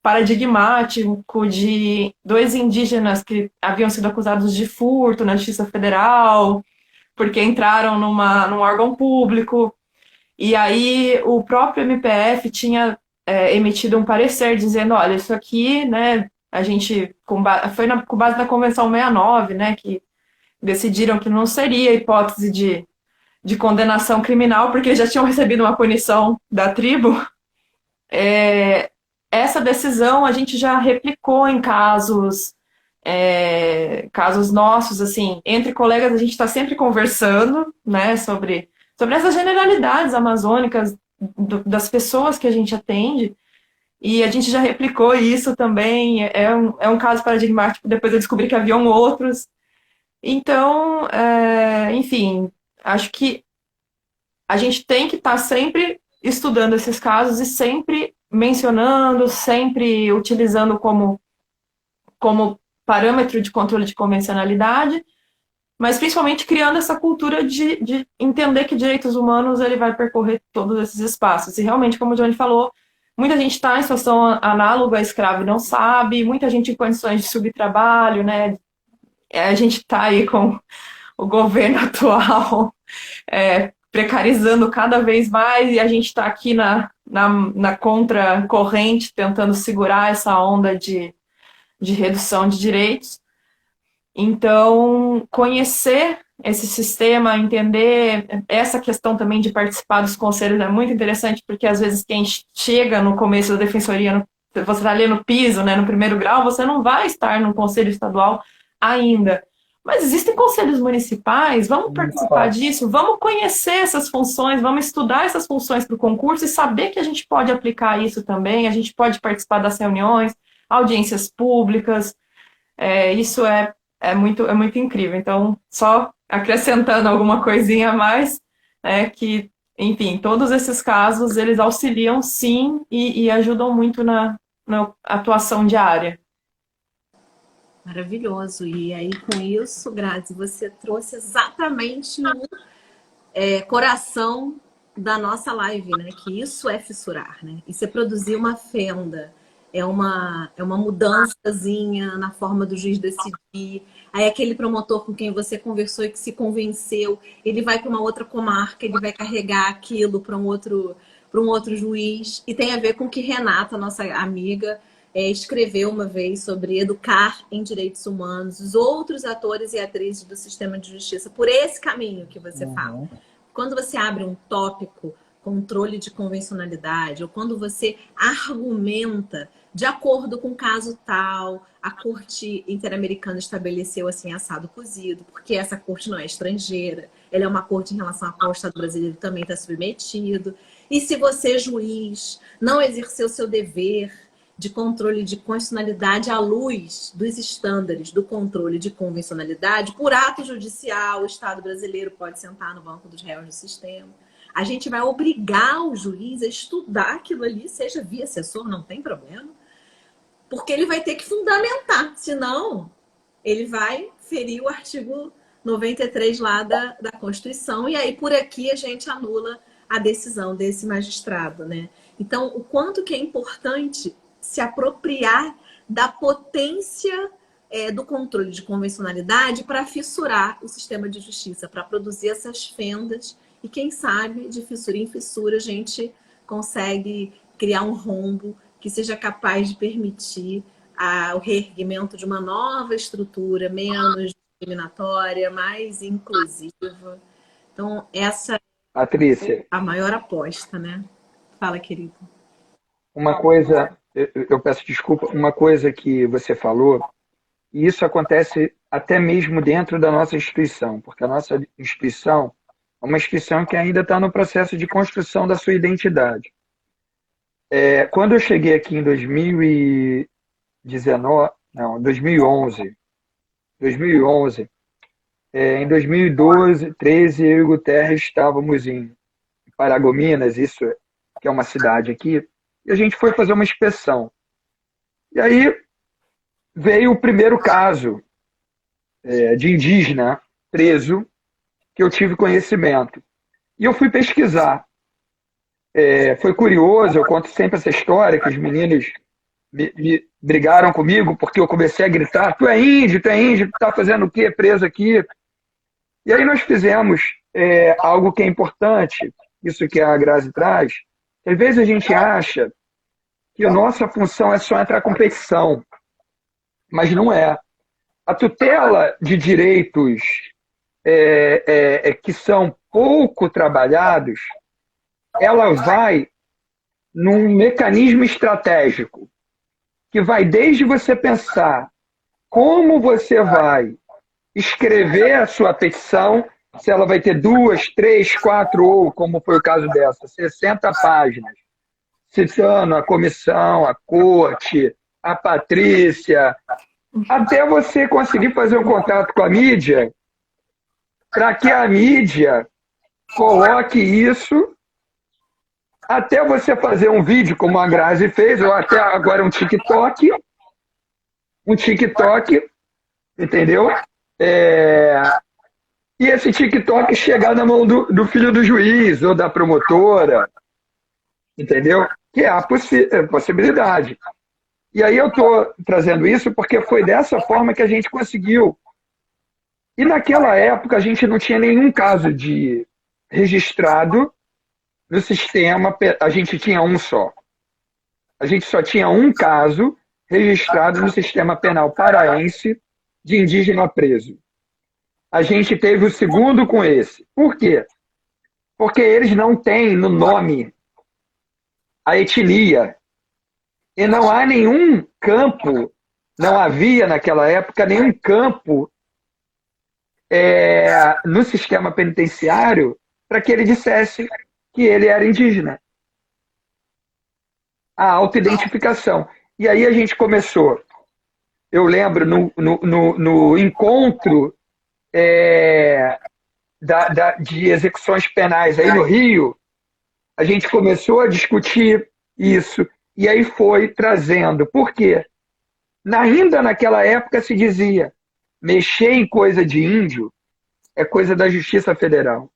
S2: paradigmático de 2 indígenas que haviam sido acusados de furto na Justiça Federal, porque entraram num órgão público, e aí o próprio MPF tinha emitido um parecer dizendo, olha, isso aqui, né, a gente, foi com base na Convenção 69, né, que decidiram que não seria hipótese de condenação criminal, porque eles já tinham recebido uma punição da tribo. Essa decisão a gente já replicou em casos nossos, assim, entre colegas a gente está sempre conversando, né, sobre essas generalidades amazônicas das pessoas que a gente atende, e a gente já replicou isso também, é um caso paradigmático, depois eu descobri que haviam outros. Então, enfim, acho que a gente tem que estar sempre estudando esses casos e sempre mencionando, sempre utilizando como parâmetro de controle de convencionalidade, mas principalmente criando essa cultura de entender que direitos humanos ele vai percorrer todos esses espaços. E realmente, como o Johnny falou, muita gente está em situação análoga a escravo e não sabe, muita gente em condições de subtrabalho, né? A gente está aí com o governo atual precarizando cada vez mais e a gente está aqui na contracorrente tentando segurar essa onda de redução de direitos. Então, conhecer esse sistema, entender essa questão também de participar dos conselhos é muito interessante, porque às vezes quem chega no começo da defensoria, você está ali no piso, né, no primeiro grau, você não vai estar no conselho estadual ainda. Mas existem conselhos municipais, vamos participar disso, vamos conhecer essas funções, vamos estudar essas funções para o concurso e saber que a gente pode aplicar isso também, a gente pode participar das reuniões, audiências públicas, isso é muito incrível. Então, só acrescentando alguma coisinha a mais, que, enfim, todos esses casos, eles auxiliam sim e ajudam muito na atuação diária.
S1: Maravilhoso. E aí, com isso, Grazi, você trouxe exatamente o coração da nossa live, né? Que isso é fissurar, né? Isso é produzir uma fenda, é uma mudançazinha na forma do juiz decidir. Aí aquele promotor com quem você conversou e que se convenceu, ele vai para uma outra comarca, ele vai carregar aquilo para um outro juiz. E tem a ver com o que Renata, nossa amiga, escreveu uma vez sobre educar em direitos humanos, os outros atores e atrizes do sistema de justiça, por esse caminho que você fala. Quando você abre um tópico, controle de convencionalidade, ou quando você argumenta de acordo com o caso tal, a Corte Interamericana estabeleceu assim, assado cozido, porque essa corte não é estrangeira, ela é uma corte em relação à qual o Estado brasileiro também está submetido. E se você, juiz, não exerceu seu dever de controle de constitucionalidade à luz dos estándares do controle de convencionalidade, por ato judicial, o Estado brasileiro pode sentar no banco dos réus do sistema. A gente vai obrigar o juiz a estudar aquilo ali, seja via assessor, não tem problema, porque ele vai ter que fundamentar, senão ele vai ferir o artigo 93 lá da Constituição, e aí por aqui a gente anula a decisão desse magistrado, né? Então, o quanto que é importante se apropriar da potência do controle de convencionalidade para fissurar o sistema de justiça, para produzir essas fendas e, quem sabe, de fissura em fissura, a gente consegue criar um rombo que seja capaz de permitir o reerguimento de uma nova estrutura, menos discriminatória, mais inclusiva. Então, essa
S3: Patrícia,
S1: é a maior aposta, né? Fala, querido.
S3: uma coisa, eu peço desculpa, uma coisa que você falou, e isso acontece até mesmo dentro da nossa instituição, porque a nossa instituição é uma instituição que ainda está no processo de construção da sua identidade. Quando eu cheguei aqui em 2019, não, 2011, em 2012, 13, eu e o Guterres estávamos em Paragominas, isso que é uma cidade aqui, e a gente foi fazer uma inspeção. E aí veio o primeiro caso de indígena preso que eu tive conhecimento. E eu fui pesquisar. Foi curioso, eu conto sempre essa história, que os meninos me brigaram comigo porque eu comecei a gritar: tu é índio, tu tá fazendo o quê preso aqui? E aí nós fizemos algo que é importante, isso que a Grazi traz. Às vezes a gente acha que a nossa função é só entrar em competição, mas não é. A tutela de direitos que são pouco trabalhados, ela vai num mecanismo estratégico que vai desde você pensar como você vai escrever a sua petição, se ela vai ter 2, 3, 4 ou, como foi o caso dessa, 60 páginas, citando a comissão, a corte, a Patrícia, até você conseguir fazer um contato com a mídia, para que a mídia coloque isso, até você fazer um vídeo, como a Grazi fez, ou até agora um TikTok, entendeu? E esse TikTok chegar na mão do filho do juiz ou da promotora, entendeu? que é a possibilidade. E aí eu estou trazendo isso porque foi dessa forma que a gente conseguiu. E naquela época a gente não tinha nenhum caso de registrado no sistema, a gente tinha um só. A gente só tinha um caso registrado no sistema penal paraense de indígena preso. A gente teve o segundo com esse. Por quê? Porque eles não têm no nome a etnia. E não há nenhum campo, não havia naquela época nenhum campo no sistema penitenciário para que ele dissesse que ele era indígena. A autoidentificação. E aí a gente começou, eu lembro, no encontro de execuções penais aí no Rio, a gente começou a discutir isso, e aí foi trazendo. Por quê? Ainda naquela época se dizia, mexer em coisa de índio é coisa da Justiça Federal.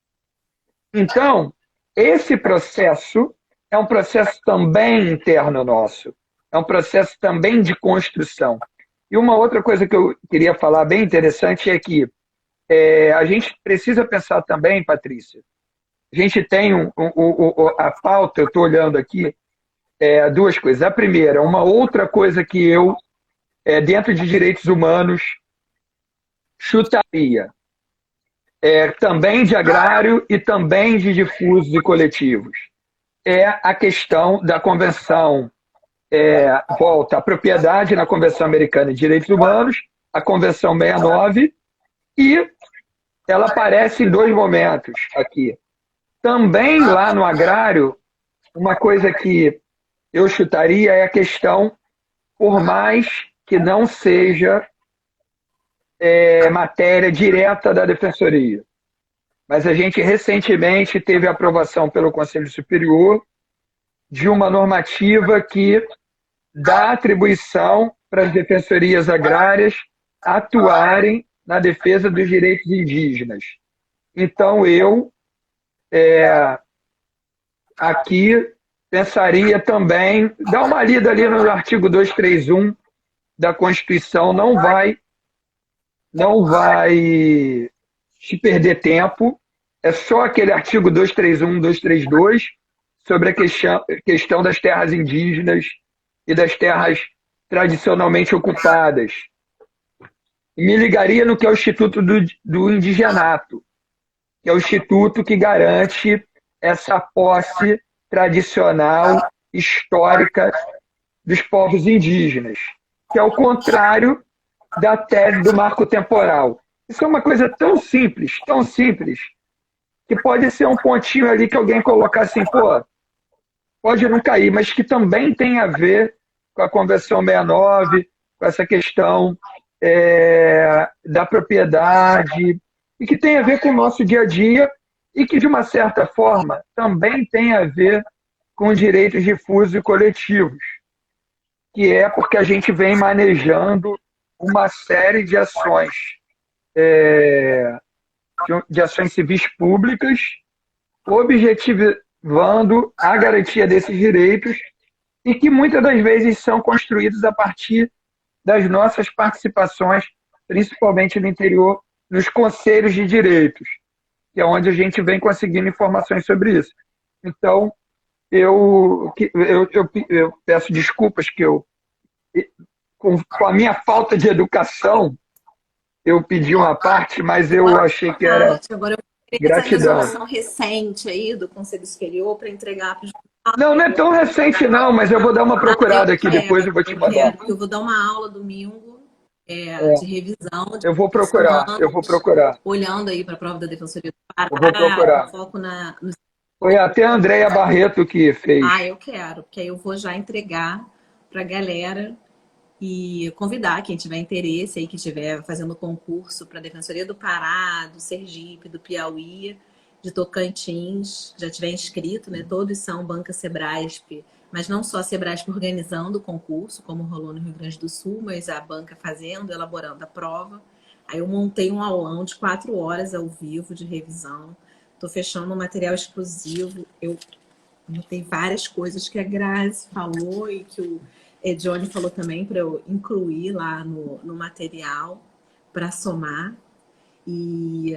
S3: Então, esse processo é um processo também interno nosso, é um processo também de construção. E uma outra coisa que eu queria falar bem interessante é que a gente precisa pensar também, Patrícia, a gente tem a pauta, eu estou olhando aqui, duas coisas. A primeira, uma outra coisa que eu, dentro de direitos humanos, chutaria, também de agrário e também de difusos e coletivos, é a questão da Convenção, volta à propriedade na Convenção Americana de Direitos Humanos, a Convenção 69, e ela aparece em dois momentos aqui. Também lá no agrário, uma coisa que eu chutaria é a questão, por mais que não seja matéria direta da Defensoria, mas a gente recentemente teve a aprovação pelo Conselho Superior de uma normativa que dá atribuição para as defensorias agrárias atuarem na defesa dos direitos indígenas. Então, eu aqui pensaria também, dá uma lida ali no artigo 231 da Constituição, não vai te perder tempo, é só aquele artigo 231, 232, sobre a questão das terras indígenas e das terras tradicionalmente ocupadas. Me ligaria no que é o Instituto do Indigenato, que é o instituto que garante essa posse tradicional, histórica dos povos indígenas, que é o contrário da tese do marco temporal. Isso é uma coisa tão simples, que pode ser um pontinho ali que alguém colocar assim, pô, pode não cair, mas que também tem a ver com a Convenção 69, com essa questão da propriedade, e que tem a ver com o nosso dia a dia, e que, de uma certa forma, também tem a ver com direitos difusos e coletivos, que é porque a gente vem manejando uma série de ações, de ações civis públicas, objetivando a garantia desses direitos, e que muitas das vezes são construídos a partir das nossas participações, principalmente no interior, nos conselhos de direitos, que é onde a gente vem conseguindo informações sobre isso. Então, eu peço desculpas que com a minha falta de educação, eu pedi uma parte, mas eu achei que era
S1: Agora eu queria
S3: gratidão.
S1: essa resolução recente aí do Conselho Superior para entregar para os...
S3: Não é tão recente não, mas eu vou dar uma procurada aqui, depois eu vou te mandar.
S1: Eu vou dar uma aula domingo de revisão.
S3: Eu vou procurar.
S1: Olhando aí para a prova da Defensoria do Pará.
S3: Eu vou procurar.
S1: Foco
S3: Foi até a Andréia Barreto que fez.
S1: Eu quero, porque aí eu vou já entregar para a galera e convidar quem tiver interesse aí, que estiver fazendo concurso para a Defensoria do Pará, do Sergipe, do Piauí, de Tocantins, já tiver inscrito, né? Todos são Banca Sebrasp, mas não só a Sebrasp organizando o concurso, como rolou no Rio Grande do Sul, mas a banca fazendo, elaborando a prova. Aí eu montei um aulão de 4 horas ao vivo de revisão. Estou fechando um material exclusivo. Eu Tem várias coisas que a Grazi falou e que o Johnny falou também para eu incluir lá no material para somar. E,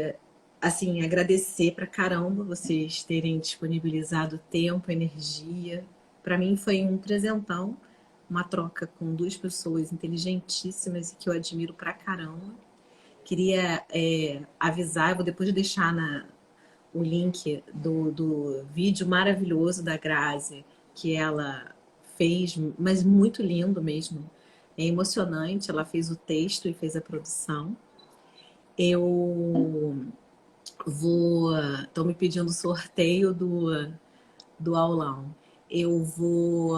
S1: assim, agradecer pra caramba vocês terem disponibilizado tempo, energia. Para mim foi um presentão, uma troca com duas pessoas inteligentíssimas e que eu admiro pra caramba. Queria avisar, eu vou depois deixar o link do vídeo maravilhoso da Grazi que ela fez, mas muito lindo mesmo. É emocionante, ela fez o texto e fez a produção. Eu estão me pedindo sorteio do aulão. Eu vou,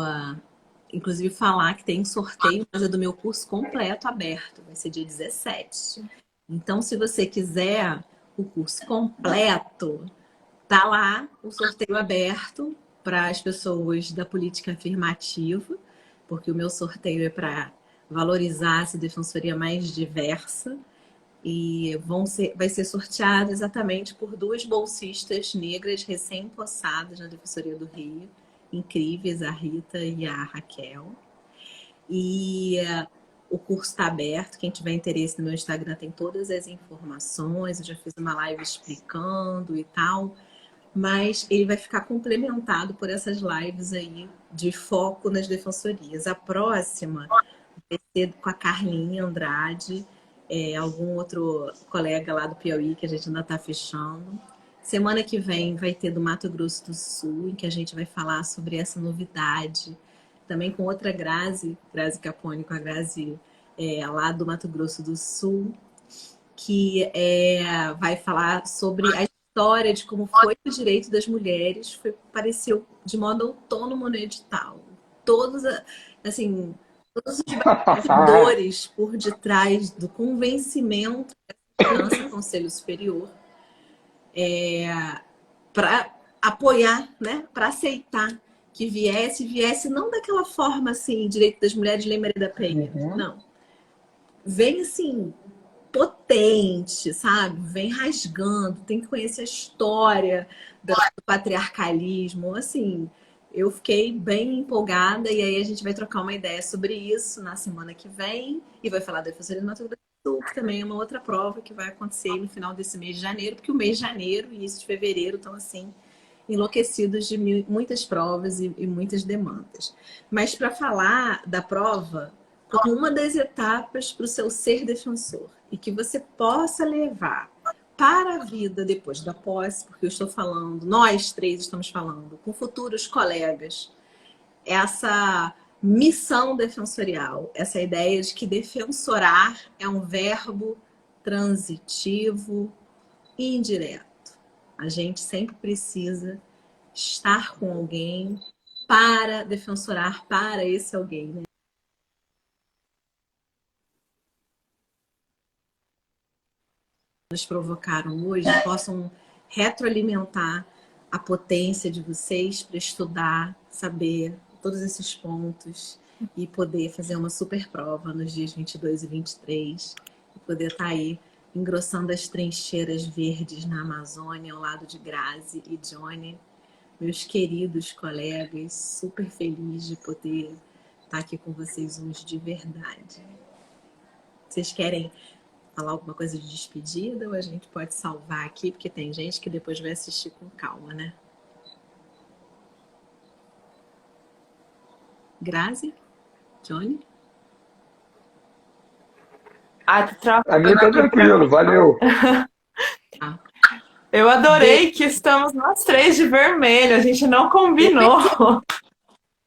S1: inclusive, falar que tem sorteio, mas é do meu curso completo aberto. Vai ser dia 17. Então, se você quiser o curso completo, tá lá o sorteio aberto para as pessoas da política afirmativa, porque o meu sorteio é para valorizar essa defensoria mais diversa. E vai ser sorteado exatamente por duas bolsistas negras recém-possadas na Defensoria do Rio, incríveis, a Rita e a Raquel. E o curso está aberto, quem tiver interesse no meu Instagram tem todas as informações, eu já fiz uma live explicando e tal, mas ele vai ficar complementado por essas lives aí de foco nas defensorias. A próxima vai ser com a Carlinha Andrade, algum outro colega lá do Piauí que a gente ainda está fechando. Semana que vem vai ter do Mato Grosso do Sul, em que a gente vai falar sobre essa novidade. Também com outra Grazi Capone, com a Grazi lá do Mato Grosso do Sul, que vai falar sobre a história de como foi o direito das mulheres, apareceu de modo autônomo no edital. Todos, assim, todos os bastidores por detrás do convencimento da criança Conselho Superior para apoiar, né, para aceitar que viesse não daquela forma assim, direito das mulheres, Lei Maria da Penha, não. Vem assim, potente, sabe? Vem rasgando, tem que conhecer a história do patriarcalismo, assim. Eu fiquei bem empolgada e aí a gente vai trocar uma ideia sobre isso na semana que vem e vai falar da Defensoria do Mato Grosso do Sul, que também é uma outra prova que vai acontecer no final desse mês de janeiro, porque o mês de janeiro e início de fevereiro estão assim enlouquecidos de muitas provas e muitas demandas. Mas para falar da prova como uma das etapas para o seu ser defensor e que você possa levar para a vida depois da posse, porque eu estou falando, nós três estamos falando, com futuros colegas, essa missão defensorial, essa ideia de que defensorar é um verbo transitivo e indireto. A gente sempre precisa estar com alguém para defensorar para esse alguém, né? Nos provocaram hoje possam retroalimentar a potência de vocês para estudar, saber todos esses pontos e poder fazer uma super prova nos dias 22 e 23 e poder estar aí engrossando as trincheiras verdes na Amazônia ao lado de Grazi e Johnny, meus queridos colegas, super feliz de poder estar aqui com vocês hoje de verdade. Vocês querem falar alguma coisa de despedida ou a gente pode salvar aqui, porque tem gente que depois vai assistir com calma, né? Grazi? Johnny?
S3: A minha tá tranquilo, valeu.
S2: Eu adorei que estamos nós três de vermelho, a gente não combinou.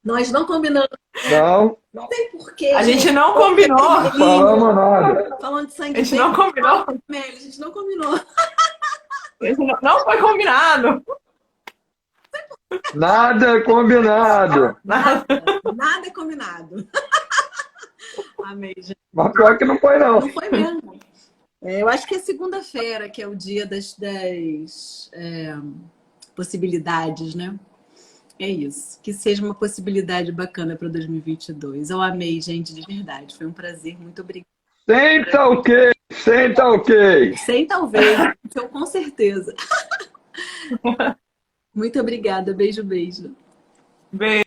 S1: Nós não combinamos.
S3: Não.
S1: Não tem porquê.
S2: A gente não combinou.
S3: Não falamos nada.
S1: Falando de sangue.
S2: A gente não combinou.
S1: A gente não combinou.
S2: A gente não foi combinado.
S3: Nada combinado.
S1: Nada combinado. Amei, gente.
S3: Mas pior que não foi, não.
S1: Não foi mesmo. Eu acho que é segunda-feira, que é o dia das possibilidades, né? É isso. Que seja uma possibilidade bacana para 2022. Eu amei, gente, de verdade. Foi um prazer. Muito obrigada.
S3: Senta ok. Senta ok.
S1: Sem talvez. Então, com certeza. Muito obrigada. Beijo, beijo.
S2: Beijo.